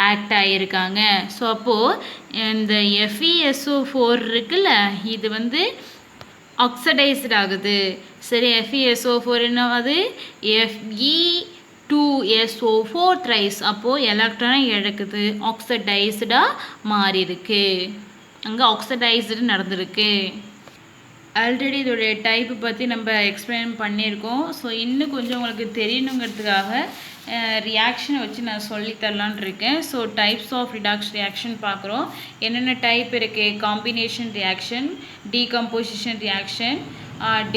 ஆக்ட் ஆகியிருக்காங்க. ஸோ அப்போது இந்த FeSO4 இருக்குல்ல, இது வந்து ஆக்சிடைஸ்ட் ஆகுது. சரி, FeSO4 என்னவாது, Fe2SO4 த்ரைஸ், அப்போது எலக்ட்ரானை இழக்குது, ஆக்சிடைஸ்டாக மாறி இருக்கு, அங்கே ஆக்சிடைஸ்டு நடந்திருக்கு. ஆல்ரெடி இதோடைய டைப்பு பற்றி நம்ம எக்ஸ்பிளைன் பண்ணியிருக்கோம். ஸோ இன்னும் கொஞ்சம் உங்களுக்கு தெரியணுங்கிறதுக்காக ரியாக்ஷனை வச்சு நான் சொல்லித்தரலான் இருக்கேன். So types of redox reaction பார்க்குறோம். என்னென்ன டைப் இருக்குது, combination reaction, decomposition reaction,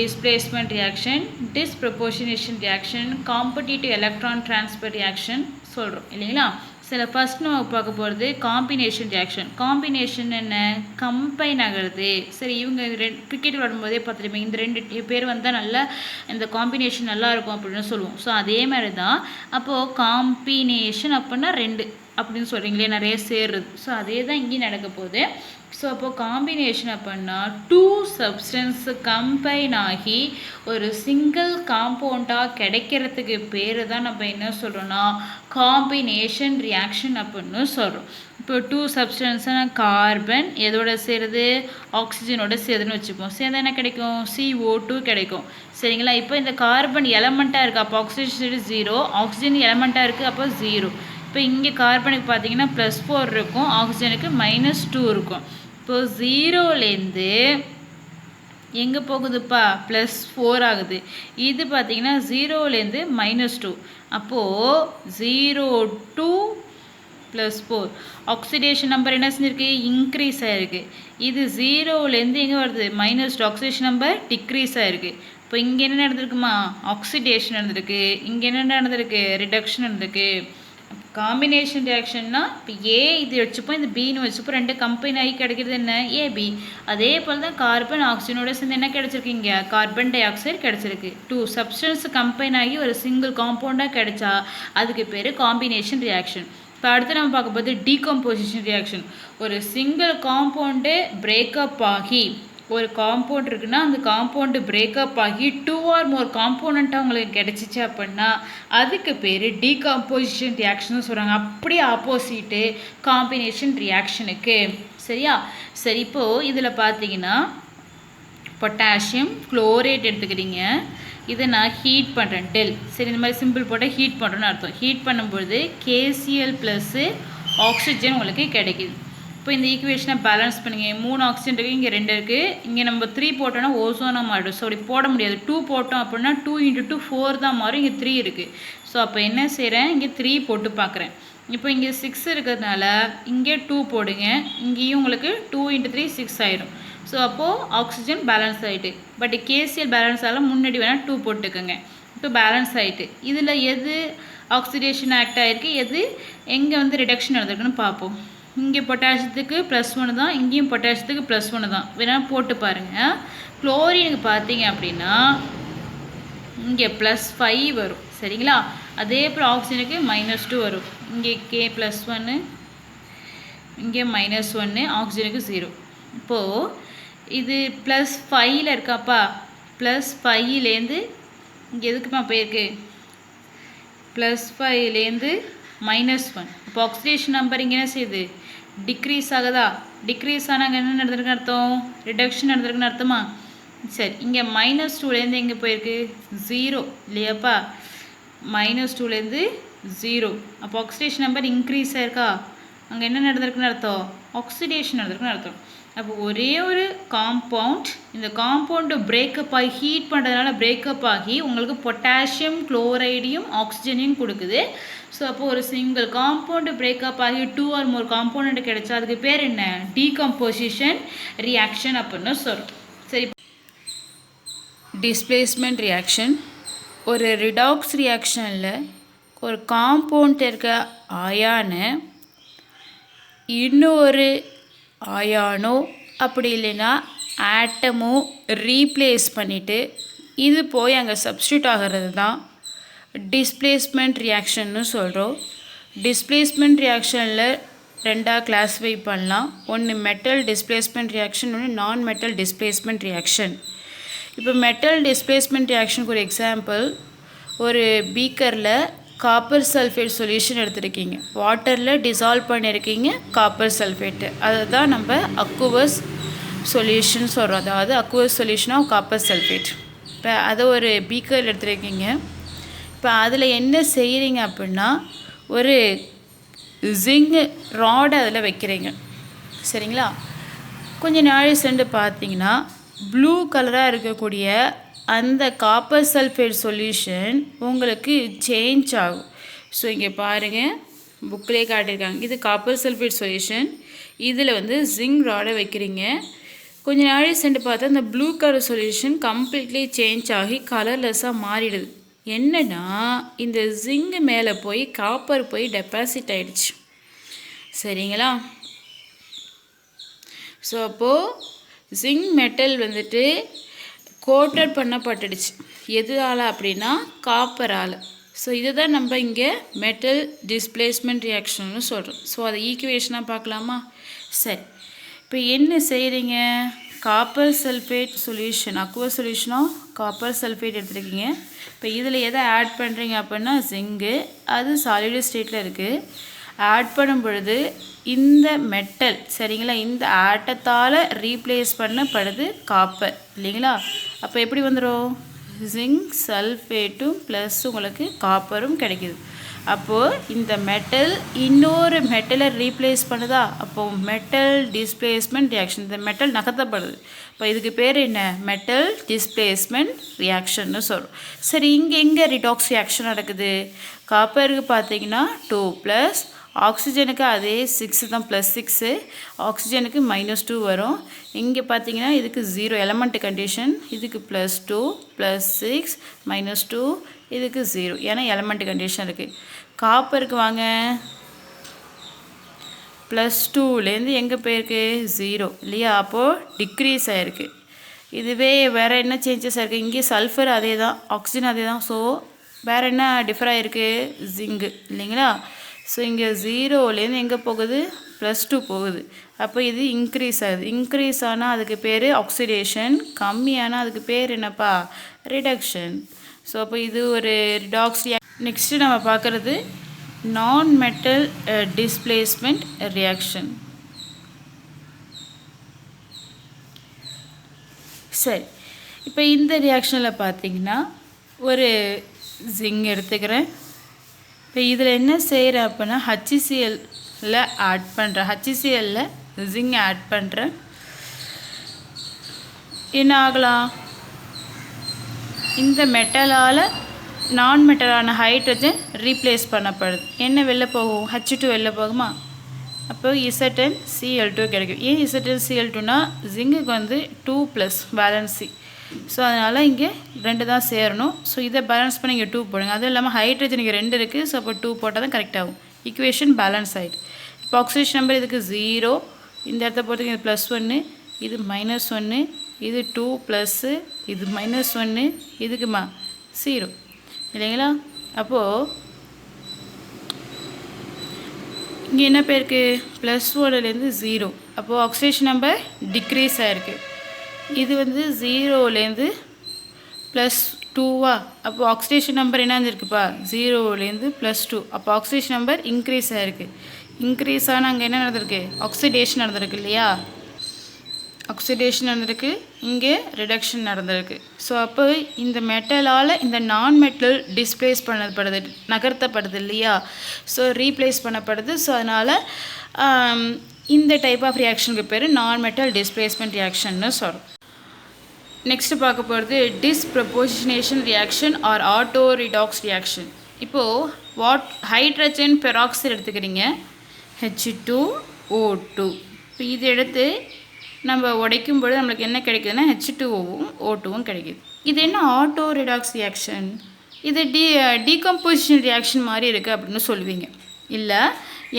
displacement reaction, disproportionation reaction, competitive electron transfer reaction சொல்கிறோம் இல்லைங்களா. சில ஃபஸ்ட் நம்ம பார்க்க போகிறது காம்பினேஷன் ரியாக்ஷன். காம்பினேஷன் என்ன, கம்பைன் ஆகிறது. சரி, இவங்க கிரிக்கெட் விளாடும்போதே பார்த்துருப்பீங்க, இந்த 2 பேர் வந்தால் நல்லா இந்த காம்பினேஷன் நல்லாயிருக்கும் அப்படின்னு சொல்லுவோம். ஸோ அதே மாதிரி தான் அப்போது காம்பினேஷன் அப்படின்னா 2 அப்படின்னு சொல்கிறீங்களே, நிறைய சேர்றது. ஸோ அதே தான் இங்கேயும் நடக்க போகுது. ஸோ அப்போது காம்பினேஷன் அப்படின்னா 2 சப்ஸ்டன்ஸ் கம்பைன் ஆகி ஒரு சிங்கிள் காம்பவுண்டாக கிடைக்கிறதுக்கு பேர் தான் நம்ம என்ன சொல்கிறோன்னா காம்பினேஷன் ரியாக்ஷன் அப்படின்னு சொல்கிறோம். இப்போ 2 சப்ஸ்டன்ஸ்னால் கார்பன் எதோட சேருது, ஆக்சிஜனோட சேருதுன்னு வச்சுப்போம். சேர்ந்தா என்ன கிடைக்கும், CO2 கிடைக்கும் சரிங்களா. இப்போ இந்த கார்பன் எலமெண்ட்டாக இருக்குது, அப்போ ஆக்சிஜன் 0, ஆக்சிஜன் எலமெண்ட்டாக இருக்குது, அப்போ 0. இப்போ இங்கே கார்பனுக்கு பார்த்தீங்கன்னா +4 இருக்கும், ஆக்சிஜனுக்கு -2 இருக்கும். இப்போது 0லேருந்து எங்கே போகுதுப்பா, +4 ஆகுது. இது பார்த்தீங்கன்னா 0லேருந்து -2, அப்போது 0 to +4 ஆக்சிடேஷன் நம்பர் என்ன செஞ்சுருக்கு, இன்க்ரீஸ் ஆகிருக்கு. இது 0லேருந்து எங்கே வருது, -2, ஆக்சிடேஷன் நம்பர் டிக்ரீஸ் ஆகிருக்கு. இப்போ இங்கே என்ன நடந்திருக்குமா, ஆக்சிடேஷன் நடந்திருக்கு. இங்கே என்ன நடந்திருக்கு, ரிடக்ஷன் நடந்திருக்கு. காம்பினேஷன் ரியாக்ஷன்னா இப்போ ஏ இது வச்சுப்போம், இது பின்னு வச்சுப்போம், 2 கம்பைன் ஆகி கிடைக்கிறது என்ன, AB. அதே போல் தான் கார்பன் ஆக்சிஜனோட சேர்ந்து என்ன கிடச்சிருக்கு, இங்கே கார்பன் டை ஆக்சைடு கிடச்சிருக்கு. 2 சப்ஸ்டன்ஸ் கம்பைன் ஆகி ஒரு சிங்கிள் காம்பவுண்டாக கிடைச்சா அதுக்கு பேர் காம்பினேஷன் ரியாக்ஷன். இப்போ அடுத்து நம்ம பார்க்க போது டீகம்போசிஷன் ரியாக்ஷன். ஒரு சிங்கிள் காம்பவுண்டு பிரேக்கப் ஆகி, ஒரு காம்பவுண்ட் இருக்குன்னா அந்த காம்பவுண்டு பிரேக்கப் ஆகி 2 or more காம்போனண்ட்டாக உங்களுக்கு கிடச்சிச்சு அப்படின்னா அதுக்கு பேர் டீகம்போசிஷன் ரியாக்ஷன் சொல்கிறாங்க. அப்படியே ஆப்போசிட்டு காம்பினேஷன் ரியாக்ஷனுக்கு சரியா. சரி, இப்போது இதில் பார்த்தீங்கன்னா பொட்டாசியம் குளோரேட் எடுத்துக்கிறீங்க, இதை நான் ஹீட் பண்ணுறேன் டெல். சரி, இந்த மாதிரி சிம்பிள் போட்டால் ஹீட் பண்ணுறோன்னு அர்த்தம். ஹீட் பண்ணும்பொழுது KCl ப்ளஸ்ஸு ஆக்சிஜன் உங்களுக்கு கிடைக்குது. இப்போ இந்த ஈக்குவேஷனை பேலன்ஸ் பண்ணுங்க. 3 ஆக்சிஜன் இருக்குது, இங்கே 2 இருக்குது. இங்கே நம்ம 3 போட்டோன்னா ஓசோனாக மாறிடும். ஸோ அப்படி போட முடியாது. 2 போட்டோம் அப்படின்னா 2 × 2 4 தான் மாறும். இங்கே 3 இருக்குது. ஸோ அப்போ என்ன செய்கிறேன், இங்கே 3 போட்டு பார்க்குறேன். இப்போ இங்கே 6 இருக்கிறதுனால இங்கே 2 போடுங்க. இங்கேயும் உங்களுக்கு 2 × 3 6 ஆயிடும். ஸோ அப்போது ஆக்சிஜன் பேலன்ஸ் ஆகிட்டு. பட் KCl பேலன்ஸ் ஆகலாம், முன்னாடி வேணால் 2 போட்டுக்கோங்க. இப்போ பேலன்ஸ் ஆகிட்டு. இதில் எது ஆக்சிடேஷன் ஆக்ட் ஆகிருக்கு, எது எங்கே வந்து ரிடக்ஷன் நடந்திருக்குன்னு பார்ப்போம். இங்கே பொட்டாசியத்துக்கு +1 தான், இங்கேயும் பொட்டாசியத்துக்கு +1 தான். வேணால் போட்டு பாருங்கள். குளோரினுக்கு பார்த்தீங்க அப்படின்னா இங்கே +5 வரும். சரிங்களா? அதே போல் ஆக்சிஜனுக்கு -2 வரும். இங்கே K +1, இங்கே -1, ஆக்சிஜனுக்கு 0. இப்போது இது +5ல் இருக்காப்பா. +5லேருந்து இங்கே எதுக்குமா போயிருக்கு, +5லேருந்து -1. இப்போ ஆக்சிடேஷன் நம்பர் இங்கே என்ன செய்யுது, டிக்ரீஸ் ஆகுதா? டிக்ரீஸ் ஆனால் என்ன நடந்திருக்குன்னு அர்த்தம், ரிடக்ஷன் நடந்திருக்குன்னு அர்த்தமா? சரி, இங்கே -2லேருந்து எங்கே போயிருக்கு, 0 இல்லையாப்பா? -2லேருந்து 0. அப்போ ஆக்சிடேஷன் நம்பர் இன்க்ரீஸ் ஆயிருக்கா? அங்கே என்ன நடந்திருக்குன்னு அர்த்தம், ஆக்சிடேஷன் நடந்திருக்குன்னு அர்த்தம். அப்போ ஒரே ஒரு காம்பவுண்ட், இந்த காம்பவுண்டு பிரேக்கப் ஆகி ஹீட் பண்ணுறதுனால பிரேக்கப் ஆகி உங்களுக்கு பொட்டாசியம் குளோரைடையும் ஆக்சிஜனையும் கொடுக்குது. ஸோ அப்போ ஒரு சிங்கிள் காம்பவுண்டு பிரேக்கப் ஆகி 2 or more காம்பவுண்ட் கிடைச்சா அதுக்கு பேர் என்ன, டீகம்போசிஷன் ரியாக்ஷன் அப்படின்னு சொல்கிறோம். சரி, டிஸ்பிளேஸ்மெண்ட் ரியாக்ஷன். ஒரு ரிடாக்ஸ் ரியாக்ஷனில் ஒரு காம்பவுண்ட் இருக்க ஆயானை இன்னொரு ஆயானோ அப்படி இல்லைன்னா ஆட்டமோ ரீப்ளேஸ் பண்ணிவிட்டு இது போய் அங்கே சப்ஸ்டியூட் ஆகிறது தான் டிஸ்பிளேஸ்மெண்ட் ரியாக்ஷன்னு சொல்கிறோம். டிஸ்பிளேஸ்மெண்ட் ரியாக்ஷனில் 2ஆக கிளாஸிஃபை பண்ணலாம். ஒன்று மெட்டல் டிஸ்பிளேஸ்மெண்ட் ரியாக்ஷன், ஒன்று நான் மெட்டல் டிஸ்பிளேஸ்மெண்ட் ரியாக்ஷன். இப்போ மெட்டல் டிஸ்பிளேஸ்மெண்ட் ரியாக்ஷனுக்கு ஒரு எக்ஸாம்பிள், ஒரு பீக்கரில் காப்பர் சல்ஃபேட் சொல்யூஷன் எடுத்துருக்கீங்க, வாட்டரில் டிசால்வ் பண்ணியிருக்கீங்க காப்பர் சல்ஃபேட்டு, அதை தான் நம்ம அக்குவஸ் சொல்யூஷன் சொல்கிறோம். அதாவது அக்குவஸ் சொல்யூஷன் ஆஃப் காப்பர் சல்ஃபேட். இப்போ அதை ஒரு பீக்கர் எடுத்துருக்கீங்க. இப்போ அதில் என்ன செய்கிறீங்க அப்படின்னா ஒரு ஜிங்க் ராடை அதில் வைக்கிறீங்க. சரிங்களா? கொஞ்சம் நாள் சென்று பார்த்தீங்கன்னா ப்ளூ கலராக இருக்கக்கூடிய அந்த காப்பர் சல்ஃபேட் சொல்யூஷன் உங்களுக்கு சேஞ்ச் ஆகும். ஸோ இங்கே பாருங்கள், புக்கிலே காட்டியிருக்காங்க. இது காப்பர் சல்ஃபேட் சொல்யூஷன். இதில் வந்து ஜிங்க் ராடை வைக்கிறீங்க. கொஞ்சம் நாள் சென்று பார்த்தா அந்த blue colour solution completely change ஆகி கலர்லெஸ்ஸாக மாறிடுது. என்னென்னா இந்த ஜிங்கு மேலே போய் காப்பர் போய் டெபாசிட் ஆகிடுச்சு. சரிங்களா? ஸோ அப்போது ஜிங்க் மெட்டல் வந்துட்டு கோட்டட் பண்ணப்பட்டுடுச்சு. எதால் அப்படின்னா காப்பரால். ஸோ இதை தான் நம்ம இங்கே மெட்டல் டிஸ்பிளேஸ்மெண்ட் ரியாக்ஷன்னு சொல்கிறோம். ஸோ அதை ஈக்குவேஷனாக பார்க்கலாமா? சரி, இப்போ என்ன செய்கிறீங்க, காப்பர் சல்ஃபேட் சொல்யூஷன், அக்வஸ் சொல்யூஷனாக காப்பர் சல்ஃபேட் எடுத்துருக்கீங்க. இப்போ இதில் எதை ஆட் பண்ணுறீங்க அப்படின்னா ஜிங்கு, அது சாலிட் ஸ்டேட்டில் இருக்குது. ஆட் பண்ணும் பொழுது இந்த மெட்டல், சரிங்களா, இந்த ஆட்டத்தால் ரீப்ளேஸ் பண்ணப்படுது காப்பர் இல்லைங்களா? அப்போ எப்படி வந்துடும், ஜிங்க் சல்ஃபேட்டும் ப்ளஸ் உங்களுக்கு காப்பரும் கிடைக்கிது. அப்போது இந்த மெட்டல் இன்னொரு மெட்டலை ரீப்ளேஸ் பண்ணுதா, அப்போது மெட்டல் டிஸ்பிளேஸ்மெண்ட் ரியாக்ஷன், இந்த மெட்டல் நகர்த்தப்படுது. இப்போ இதுக்கு பேர் என்ன, மெட்டல் டிஸ்பிளேஸ்மெண்ட் ரியாக்ஷன்னு சொல்கிறோம். சரி, இங்கே எங்கே ரிடாக்ஸ் ரியாக்ஷன் நடக்குது, காப்பருக்கு பார்த்தீங்கன்னா 2+, ஆக்சிஜனுக்கு அதே 6 தான், +6, ஆக்சிஜனுக்கு -2 வரும். இங்கே பார்த்தீங்கன்னா இதுக்கு 0 எலமெண்ட் கண்டிஷன், இதுக்கு +2 +6 -2, இதுக்கு 0 ஏன்னா எலமெண்ட் கண்டிஷன் இருக்குது. காப்பருக்கு வாங்க, +2லேருந்து எங்கே போயிருக்கு 0 இல்லையா? அப்போது டிக்ரீஸ் ஆகிருக்கு. இதுவே வேறு என்ன சேஞ்சஸ் ஆகிருக்கு, இங்கே சல்ஃபர் அதே தான், ஆக்சிஜன் அதே தான். ஸோ வேறு என்ன டிஃபர் ஆகிருக்கு, ஜிங்கு இல்லைங்களா? ஸோ இங்கே 0லேருந்து எங்கே போகுது, +2 போகுது. அப்போ இது இன்க்ரீஸ் ஆகுது. இன்க்ரீஸ் ஆனால் அதுக்கு பேர் ஆக்சிடேஷன், கம்மியானால் அதுக்கு பேர் என்னப்பா, ரிடக்ஷன். ஸோ அப்போ இது ஒரு ரிடாக்ஸ். நெக்ஸ்ட்டு நம்ம பார்க்குறது நான் மெட்டல் டிஸ்பிளேஸ்மெண்ட் ரியாக்ஷன். சரி, இப்போ இந்த ரியாக்ஷனில் பார்த்தீங்கன்னா ஒரு ஜிங்க் எடுத்துக்கிறேன். இப்போ இதில் என்ன செய்கிறேன் அப்படின்னா HCl ஆட் பண்ணுறேன். HCl ஜிங்க் ஆட் பண்ணுறேன். என்ன ஆகலாம், இந்த மெட்டலால் நான் மெட்டலான ஹைட்ரஜன் ரீப்ளேஸ் பண்ணப்படுது. என்ன வெளில போகும், H2 வெளில போகுமா, அப்போ ZnCl2 கிடைக்கும். ஏன் ZnCl2னா ஜிங்குக்கு வந்து 2+ பேலன்ஸி. ஸோ அதனால் இங்கே 2 தான் சேரணும். ஸோ இதை பேலன்ஸ் பண்ணி இங்கே 2 போடுங்க. அதுவும் இல்லாமல் ஹைட்ரஜன் இங்கே 2 இருக்குது. ஸோ அப்போ 2 போட்டால் தான் கரெக்ட் ஆகும். ஈக்குவேஷன் பேலன்ஸ் ஆகிட்டு. இப்போ ஆக்சிஜன் நம்பர் இதுக்கு 0, இந்த இடத்த பொறுத்துக்கு இது +1, இது -1, இது 2+, இது -1, இதுக்குமா 0 இல்லைங்களா. அப்போது இங்கே என்ன பேருக்கு +1லேருந்து 0. அப்போது ஆக்சிஜன் நம்பர் டிக்ரீஸ் ஆகிருக்கு. இது வந்து 0லேருந்து +2வா, அப்போது ஆக்சிடேஷன் நம்பர் என்ன இருக்குப்பா 0லேருந்து +2. அப்போ ஆக்சிடேஷன் நம்பர் இன்க்ரீஸ் ஆகிருக்கு. இன்க்ரீஸ் ஆனால் அங்கே என்ன நடந்திருக்கு, ஆக்சிடேஷன் நடந்திருக்கு இல்லையா. ஆக்சிடேஷன் நடந்திருக்கு, இங்கே ரிடக்ஷன் நடந்திருக்கு. ஸோ அப்போ இந்த மெட்டலால் இந்த நான் மெட்டல் டிஸ்பிளேஸ் பண்ணப்படுது, நகர்த்தப்படுது இல்லையா. ஸோ ரீப்ளேஸ் பண்ணப்படுது. ஸோ அதனால் இந்த டைப் ஆஃப் ரியாக்ஷனுக்கு பேர் நான் மெட்டல் டிஸ்பிளேஸ்மெண்ட் ரியாக்ஷன்னு சொல்கிறோம். நெக்ஸ்ட் பார்க்க போகிறது disproportionation reaction or auto redox reaction. இப்போது ஹைட்ரஜன் பெராக்சைடு எடுத்துக்கிறீங்க, H2O2. இப்போ இது எடுத்து நம்ம உடைக்கும்பொழுது நம்மளுக்கு என்ன கிடைக்குதுன்னா H2Oவும் O2வும் கிடைக்குது. இது என்ன ஆட்டோ ரிடாக்ஸ் ரியாக்ஷன், இது டீகம்போசிஷன் ரியாக்ஷன் மாதிரி இருக்குது அப்படின்னு சொல்லுவீங்க. இல்லை,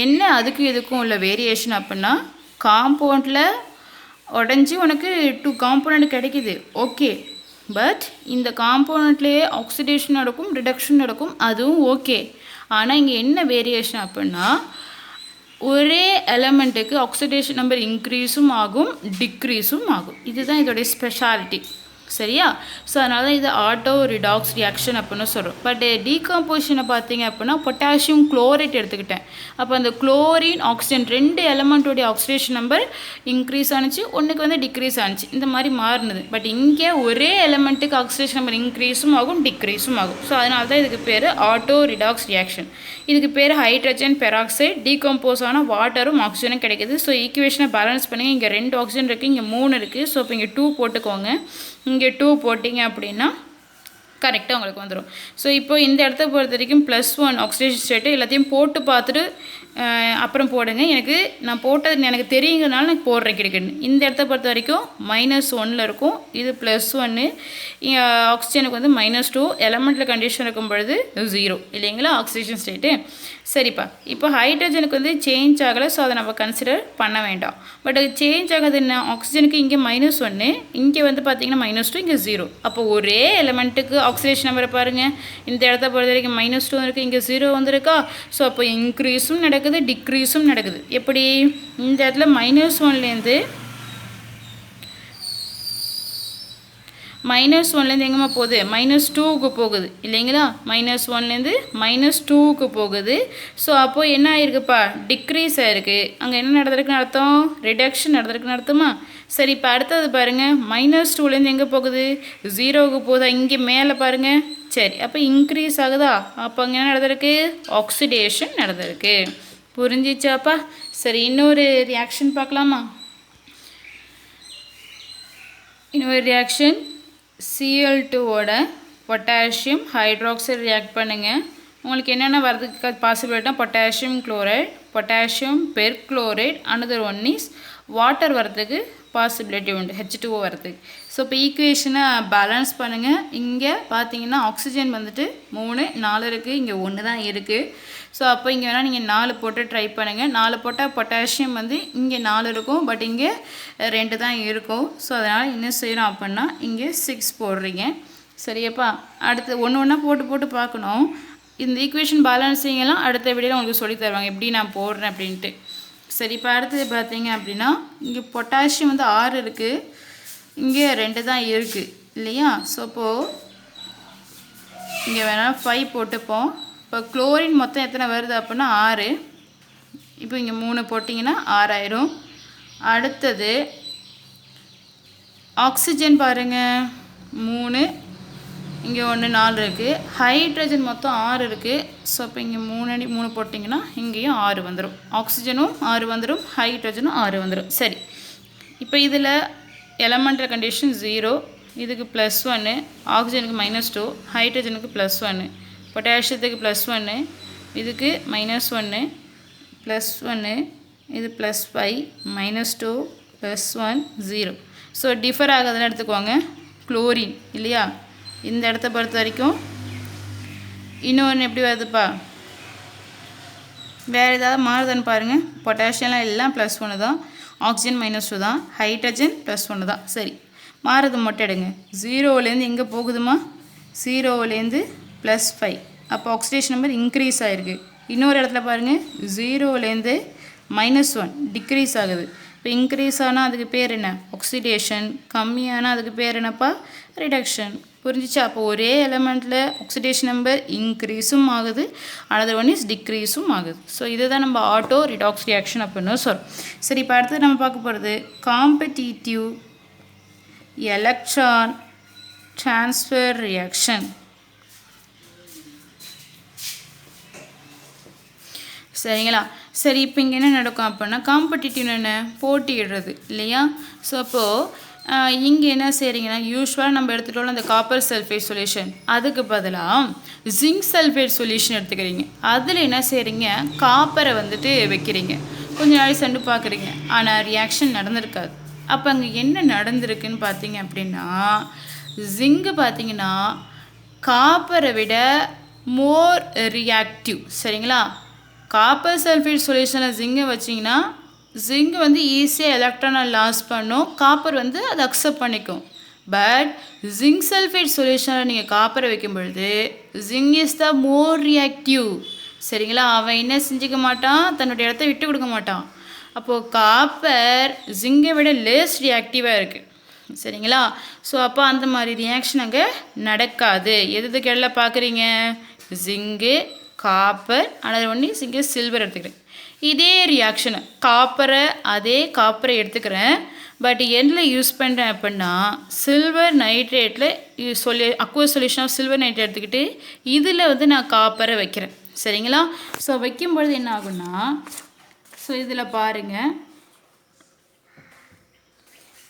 என்ன அதுக்கு இதுக்கும் உள்ள வேரியேஷன் அப்படின்னா, காம்பவுண்டில் உடஞ்சி உனக்கு 2 காம்பவுண்ட் கிடைக்குது, ஓகே. பட் இந்த காம்பவுண்ட்லேயே ஆக்சிடேஷன் நடக்கும், ரிடக்ஷன் நடக்கும், அதுவும் ஓகே. ஆனால் இங்கே என்ன வேரியேஷன் அப்படின்னா, ஒரே எலமெண்ட்டுக்கு ஆக்சிடேஷன் நம்பர் இன்க்ரீஸும் ஆகும், டிக்ரீஸும் ஆகும். இதுதான் இதோடைய ஸ்பெஷாலிட்டி, சரியா. ஸோ அதனால தான் இது ஆட்டோ ரிடாக்ஸ் ரியாக்ஷன் அப்படின்னு சொல்கிறோம். பட் டீகம்போசிஷனை பார்த்தீங்க அப்படின்னா பொட்டாசியம் குளோரைட் எடுத்துக்கிட்டேன். அப்போ அந்த குளோரின் ஆக்சிஜன் 2 எலமெண்ட்டோடைய ஆக்சிடேஷன் நம்பர் இன்க்ரீஸ் ஆனிச்சு, ஒன்றுக்கு வந்து டிக்ரீஸ் ஆனிச்சு, இந்த மாதிரி மாறினது. பட் இங்கே ஒரே எலமெண்ட்டுக்கு ஆக்சிடேஷன் நம்பர் இன்க்ரீஸும் ஆகும், டிக்ரீஸும் ஆகும். ஸோ அதனால தான் இதுக்கு பேர் ஆட்டோ ரிடாக்ஸ் ரியாக்ஷன். இதுக்கு பேர் ஹைட்ரஜன் பெராக்சைடு டீகம்போஸ் ஆனால் வாட்டரும் ஆக்சிஜனும் கிடைக்குது. ஸோ ஈக்குவேஷனை பேலன்ஸ் பண்ணுங்கள். இங்கே 2 ஆக்சிஜன் இருக்குது, இங்கே 3 இருக்குது. ஸோ இப்போ இங்கே 2 போட்டுக்கோங்க. இங்கே 2 போட்டிங்க அப்படின்னா கரெக்டாக உங்களுக்கு வந்துடும். ஸோ இப்போ இந்த இடத்த பொறுத்த வரைக்கும் +1 ஆக்சிடேஷன் ஸ்டேட்டு எல்லாத்தையும் போட்டு பார்த்துட்டு அப்புறம் போடுங்க. நான் போட்டது எனக்கு தெரியுங்கிறனால எனக்கு போடுறேன் கிடைக்குன்னு. இந்த இடத்த பொறுத்த வரைக்கும் -1ல் இருக்கும், இது +1. ஆக்சிஜனுக்கு வந்து -2, எலமெண்ட்டில் கண்டிஷன் இருக்கும் பொழுது 0 இல்லைங்களா ஆக்சிடேஷன் ஸ்டேட்டு. சரிப்பா, இப்போ ஹைட்ரஜனுக்கு வந்து சேஞ்ச் ஆகலை. ஸோ அதை நம்ம கன்சிடர் பண்ண வேண்டாம். பட் அது சேஞ்ச் ஆகாது என்ன, ஆக்சிஜனுக்கு இங்கே -1, இங்கே வந்து பார்த்தீங்கன்னா -2, இங்கே 0. அப்போ ஒரே எலமெண்ட்டுக்கு ஆக்சிடேஷன் நம்பரை பாருங்கள். இந்த இடத்த பொறுத்த வரைக்கும் -2 இருக்குது, இங்கே 0 வந்துருக்கா. ஸோ அப்போ இன்க்ரீஸும் நடக்குது, டிக்ரீஸும் நடக்குது. எப்படி, இந்த இடத்துல -1லேருந்து எங்கேம்மா போகுது, -2க்கு போகுது இல்லைங்களா. -1லேருந்து -2க்கு போகுது. ஸோ அப்போது என்ன ஆகிருக்குப்பா, டிக்ரீஸ் ஆகிருக்கு. அங்கே என்ன நடந்திருக்குன்னு அர்த்தம், ரிடக்ஷன் நடந்திருக்குன்னு அர்த்தமா. சரி, இப்போ அடுத்தது பாருங்கள், -2லேருந்து எங்கே போகுது, 0க்கு போகுதா, இங்கே மேலே பாருங்கள். சரி, அப்போ இன்க்ரீஸ் ஆகுதா, அப்போ அங்கே என்ன நடந்திருக்கு, ஆக்சிடேஷன் நடந்திருக்கு. புரிஞ்சிச்சாப்பா. சரி, இன்னொரு ரியாக்ஷன் பார்க்கலாமா. இன்னொரு ரியாக்ஷன், Cl2ஓட பொட்டாசியம் ஹைட்ராக்சைடு ரியாக்ட் பண்ணுங்கள். உங்களுக்கு என்னென்ன வரதுக்கு பாசிபிலிட்டினா potassium chloride, potassium perchlorate, another one is water வரதுக்கு பாசிபிலிட்டி உண்டு, H2O வரதுக்கு. ஸோ இப்போ ஈக்குவேஷனை பேலன்ஸ் பண்ணுங்கள். இங்கே பார்த்தீங்கன்னா ஆக்சிஜன் வந்துட்டு 3, 4 இருக்குது, இங்கே 1 தான் இருக்குது. ஸோ அப்போ இங்கே வேணால் நீங்கள் 4 போட்டு ட்ரை பண்ணுங்கள். 4 போட்டால் பொட்டாசியம் வந்து இங்கே 4 இருக்கும், பட் இங்கே 2 தான் இருக்கும். ஸோ அதனால் என்ன செய்யணும் அப்படின்னா இங்கே 6 போடுறீங்க. சரியாப்பா. அடுத்து ஒன்று போட்டு பார்க்கணும். இந்த ஈக்குவேஷன் பேலன்ஸிங்கெல்லாம் அடுத்த வீடியோவில் உங்களுக்கு சொல்லி தருவாங்க எப்படி நான் போடுறேன் அப்படின்ட்டு. சரி, இப்போ அடுத்தது பார்த்தீங்க அப்படின்னா இங்கே பொட்டாசியம் வந்து 6 இருக்குது, இங்கே 2 தான் இருக்குது இல்லையா. ஸோ இப்போது இங்கே வேணால் 5 போட்டுப்போம். இப்போ குளோரின் மொத்தம் எத்தனை வருது அப்படின்னா 6. இப்போ இங்கே 3 போட்டிங்கன்னா 6 ஆயிரும். அடுத்தது ஆக்சிஜன் பாருங்கள் 3, இங்கே 1 4 இருக்குது. ஹைட்ரஜன் மொத்தம் 6 இருக்குது. ஸோ இப்போ இங்கே 3 போட்டிங்கன்னா இங்கேயும் 6 வந்துடும். ஆக்சிஜனும் 6 வந்துடும், ஹைட்ரஜனும் 6 வந்துடும். சரி, இப்போ இதில் எலமெண்டல் கண்டிஷன் 0, இதுக்கு +1, ஆக்சிஜனுக்கு -2, ஹைட்ரஜனுக்கு +1, பொட்டாசியத்துக்கு +1, இதுக்கு -1, +1, இது +5, -2, +1, 0. ஸோ டிஃபர் ஆகுதுன்னு எடுத்துக்கோங்க. குளோரின் இல்லையா, இந்த இடத்த பொறுத்த வரைக்கும் இன்னொன்று எப்படி வருதுப்பா, வேறு ஏதாவது மாறுதான்னு பாருங்கள். பொட்டாசியம்லாம் எல்லாம் +1 தான், ஆக்சிஜன் -2 தான், ஹைட்ரஜன் +1 தான். சரி, மாறுறது மட்டும் எடுங்க. 0லேருந்து எங்கே போகுதுமா, 0லேருந்து +5. அப்போ ஆக்சிடேஷன் நம்பர் இன்க்ரீஸ் ஆகிருக்கு. இன்னொரு இடத்துல பாருங்கள், 0லேருந்து -1 டிக்ரீஸ் ஆகுது. இப்போ இன்க்ரீஸ் ஆனால் அதுக்கு பேர் என்ன, ஆக்சிடேஷன். கம்மியானால் அதுக்கு பேர் என்னப்பா, ரிடக்ஷன். புரிஞ்சிச்சா? அப்போ ஒரே எலமெண்ட்டில் ஆக்சிடேஷன் நம்பர் இன்க்ரீஸும் ஆகுது, அனதர் ஒன் இஸ் டிக்ரீஸும் ஆகுது. ஸோ இதை தான் நம்ம ஆட்டோ ரிடாக்ஸ் ரியாக்ஷன் அப்படின்னு சொல்கிறோம். சரி, இப்போ அடுத்தது நம்ம பார்க்க போகிறது காம்படிட்டிவ் எலக்ட்ரான் ட்ரான்ஸ்ஃபர் ரியாக்ஷன். சரிங்களா? சரி, இப்போ இங்கே என்ன நடக்கும் அப்படின்னா, காம்படிட்டிவ் என்ன, போட்டியிடுறது இல்லையா? ஸோ அப்போது இங்கே என்ன செய்கிறீங்கன்னா, யூஸ்வலாக நம்ம எடுத்துகிட்டோம் அந்த காப்பர் சல்ஃபேட் சொல்யூஷன், அதுக்கு பதிலாக ஜிங்க் சல்ஃபேட் சொல்யூஷன் எடுத்துக்கிறீங்க. அதில் என்ன செய்கிறீங்க, காப்பரை வந்துட்டு வைக்கிறீங்க. கொஞ்சம் நாள் சென்று பார்க்குறீங்க, ஆனால் ரியாக்ஷன் நடந்திருக்காது. அப்போ அங்கே என்ன நடந்திருக்குன்னு பார்த்தீங்க அப்படின்னா, ஜிங்கு பார்த்தீங்கன்னா காப்பரை விட மோர் ரியாக்டிவ். சரிங்களா? காப்பர் சல்ஃபேட் சொல்யூஷனில் ஜிங்கை வச்சிங்கன்னா ஜிங்க் வந்து ஈஸியாக எலக்ட்ரானை லாஸ் பண்ணும், காப்பர் வந்து அதை அக்செப்ட் பண்ணிக்கும். பட் ஜிங்க் சல்ஃபேட் சொல்யூஷனில் நீங்கள் காப்பரை வைக்கும் பொழுது zinc is the more reactive. சரிங்களா? அவன் என்ன செஞ்சுக்க மாட்டான், தன்னுடைய இடத்த விட்டு கொடுக்க மாட்டான். அப்போது காப்பர் ஜிங்கை விட லெஸ் ரியாக்டிவாக இருக்குது. சரிங்களா? ஸோ அப்போ அந்த மாதிரி ரியாக்ஷன் அங்கே நடக்காது. எதுக்கு எல்லாம் பார்க்குறீங்க, ஜிங்கு, காப்பர், ஆனால் ஒன்று இங்கே சில்வர் எடுத்துக்கிறேன். இதே ரியாக்ஷனை அதே காப்பரை எடுத்துக்கிறேன், பட் எதில் யூஸ் பண்ணுறேன் அப்படின்னா சில்வர் நைட்ரேட்டில் aqueous solution of silver nitrate எடுத்துக்கிட்டு இதில் வந்து நான் காப்பரை வைக்கிறேன். சரிங்களா? ஸோ வைக்கும்பொழுது என்ன ஆகுன்னா, ஸோ இதில் பாருங்கள்,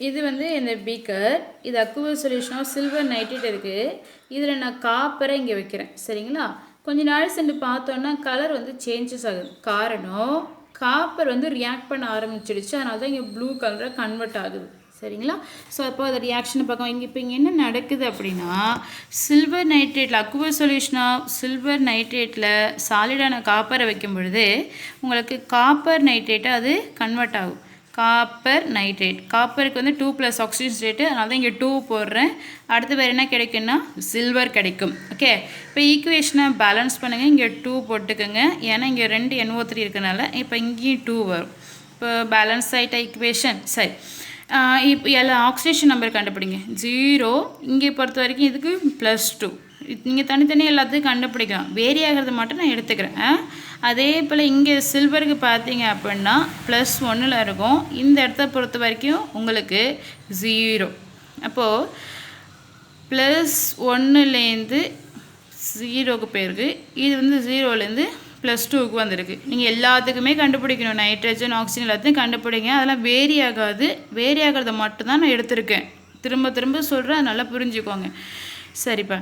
இது வந்து இந்த பீக்கர், இது aqueous solution of silver nitrate இருக்குது, இதில் நான் காப்பரை இங்கே வைக்கிறேன். சரிங்களா? கொஞ்ச நாள் சென்று பார்த்தோன்னா கலர் வந்து சேஞ்சஸ் ஆகுது. காரணம், காப்பர் வந்து ரியாக்ட் பண்ண ஆரம்பிச்சிடுச்சு, அதனால தான் இங்கே ப்ளூ கலராக கன்வெர்ட் ஆகுது. சரிங்களா? ஸோ அப்போ அதை ரியாக்ஷனை பார்க்கலாம். இப்போ இங்கே என்ன நடக்குது அப்படின்னா, சில்வர் நைட்ரேட்டில் அக்வஸ் சொல்யூஷன் ஆஃப் சில்வர் நைட்ரேட்டில் சாலிடான காப்பரை வைக்கும் பொழுது உங்களுக்கு காப்பர் நைட்ரேட்டாக அது கன்வெர்ட் ஆகும். காப்பர் நைட்ரேட், காப்பருக்கு வந்து 2+ ஆக்சிஜன் ரேட்டு, அதனால தான் இங்கே 2 போடுறேன். அடுத்து வேறு என்ன கிடைக்குன்னா சில்வர் கிடைக்கும். ஓகே, இப்போ ஈக்குவேஷனை பேலன்ஸ் பண்ணுங்கள். இங்கே 2 போட்டுக்கோங்க, ஏன்னா இங்கே 2 NO3 இருக்கனால இப்போ இங்கேயும் 2 வரும். இப்போ பேலன்ஸ் ஆகிட்ட ஈக்குவேஷன். சரி, இப்போ எல்லாம் ஆக்சிடேஷன் நம்பர் கண்டுபிடிங்க. 0, இங்கே பொறுத்த வரைக்கும் இதுக்கு +2. நீங்கள் தனித்தனியாக எல்லாத்தையும் கண்டுபிடிக்கலாம், வேரி ஆகிறது மட்டும் நான் எடுத்துக்கிறேன். அதே போல் இங்கே சில்வருக்கு பார்த்தீங்க அப்படின்னா +1 இருக்கும். இந்த இடத்த பொறுத்த வரைக்கும் உங்களுக்கு 0. அப்போது +1லேருந்து 0க்கு போயிருக்கு, இது வந்து 0லேருந்து +2க்கு வந்திருக்கு. நீங்கள் எல்லாத்துக்குமே கண்டுபிடிக்கணும், நைட்ரஜன், ஆக்சிஜன் எல்லாத்தையும் கண்டுபிடிங்க. அதெல்லாம் வேரி ஆகாது, வேரி ஆகிறத மட்டும்தான் நான் எடுத்திருக்கேன். திரும்ப திரும்ப சொல்கிறேன், அது நல்லா புரிஞ்சுக்கோங்க. சரிப்பா,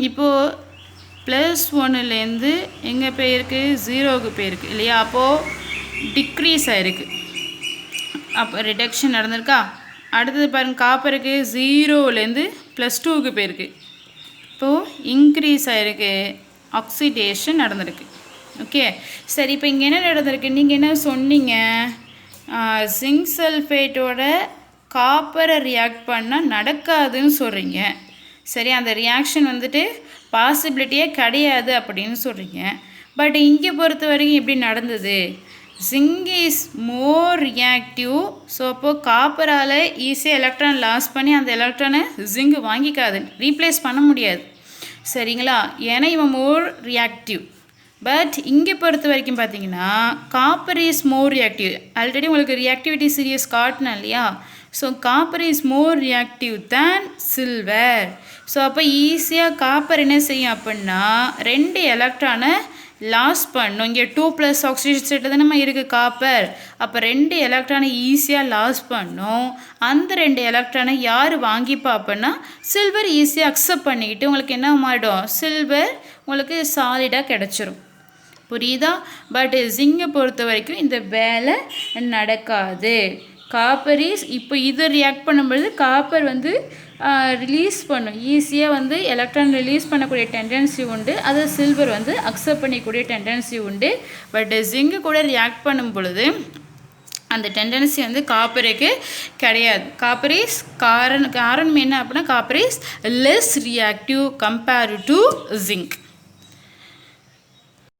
இப்போது +1லேருந்து எங்கே போயிருக்கு, 0க்கு போயிருக்கு இல்லையா? அப்போது டிக்ரீஸ் ஆகிருக்கு, அப்போ ரிடக்ஷன் நடந்திருக்கா? அடுத்தது பாருங்கள், காப்பருக்கு 0லேருந்து +2க்கு போயிருக்கு, இப்போது இன்க்ரீஸ் ஆகிருக்கு, ஆக்சிடேஷன் நடந்திருக்கு. ஓகே, சரி, இப்போ இங்கே என்ன நடந்திருக்கு, நீங்கள் என்ன சொன்னீங்க, ஜிங்க் சல்ஃபேட்டோட காப்பரை ரியாக்ட் பண்ணால் நடக்காதுன்னு சொல்கிறீங்க. சரி, அந்த ரியாக்ஷன் வந்துட்டு பாசிபிலிட்டியே கிடையாது அப்படின்னு சொல்கிறீங்க. பட் இங்கே பொறுத்த வரைக்கும் எப்படி நடந்தது, zinc is more reactive. So அப்போது காப்பரால் ஈஸியாக எலக்ட்ரான் லாஸ் பண்ணி அந்த எலக்ட்ரானை ஜிங்க் வாங்கிக்காது, ரீப்ளேஸ் பண்ண முடியாது. சரிங்களா? ஏன்னா இவன் மோர் ரியாக்டிவ். பட் இங்கே பொறுத்த வரைக்கும் பார்த்தீங்கன்னா copper is more reactive. Already உங்களுக்கு ரியாக்டிவிட்டி சீரியஸ் காட்டினேன் இல்லையா? So copper is more reactive than silver. So அப்போ ஈஸியாக காப்பர் என்ன செய்யும் அப்படின்னா 2 எலக்ட்ரானை லாஸ் பண்ணும். இங்கே 2+ ஆக்சிஜன் ஸ்டேட் தான் நம்ம இருக்குது காப்பர். அப்போ 2 எலக்ட்ரானை ஈஸியாக லாஸ் பண்ணும். அந்த 2 எலக்ட்ரானை யார் வாங்கிப்பா அப்படின்னா சில்வர் ஈஸியாக அக்செப்ட் பண்ணிக்கிட்டு உங்களுக்கு என்ன மாறிடும், சில்வர் உங்களுக்கு சாலிடாக கிடச்சிரும். புரியுதா? பட் ஜிங்கை பொறுத்த வரைக்கும் இந்த வேலை நடக்காது. காப்பர் இப்போ இது ரியாக்ட் பண்ணும்பொழுது காப்பர் வந்து ரிலீஸ் பண்ணும், ஈஸியாக வந்து எலக்ட்ரான் ரிலீஸ் பண்ணக்கூடிய டெண்டன்சி உண்டு. அதை சில்வர் வந்து அக்செப்ட் பண்ணிக்கூடிய டெண்டன்சி உண்டு. பட் ஜிங்கு கூட ரியாக்ட் பண்ணும் பொழுது அந்த டெண்டன்சி வந்து காப்பருக்கு கிடையாது. காப்பர் இஸ் காரணம் என்ன அப்படின்னா copper is less reactive compared to zinc.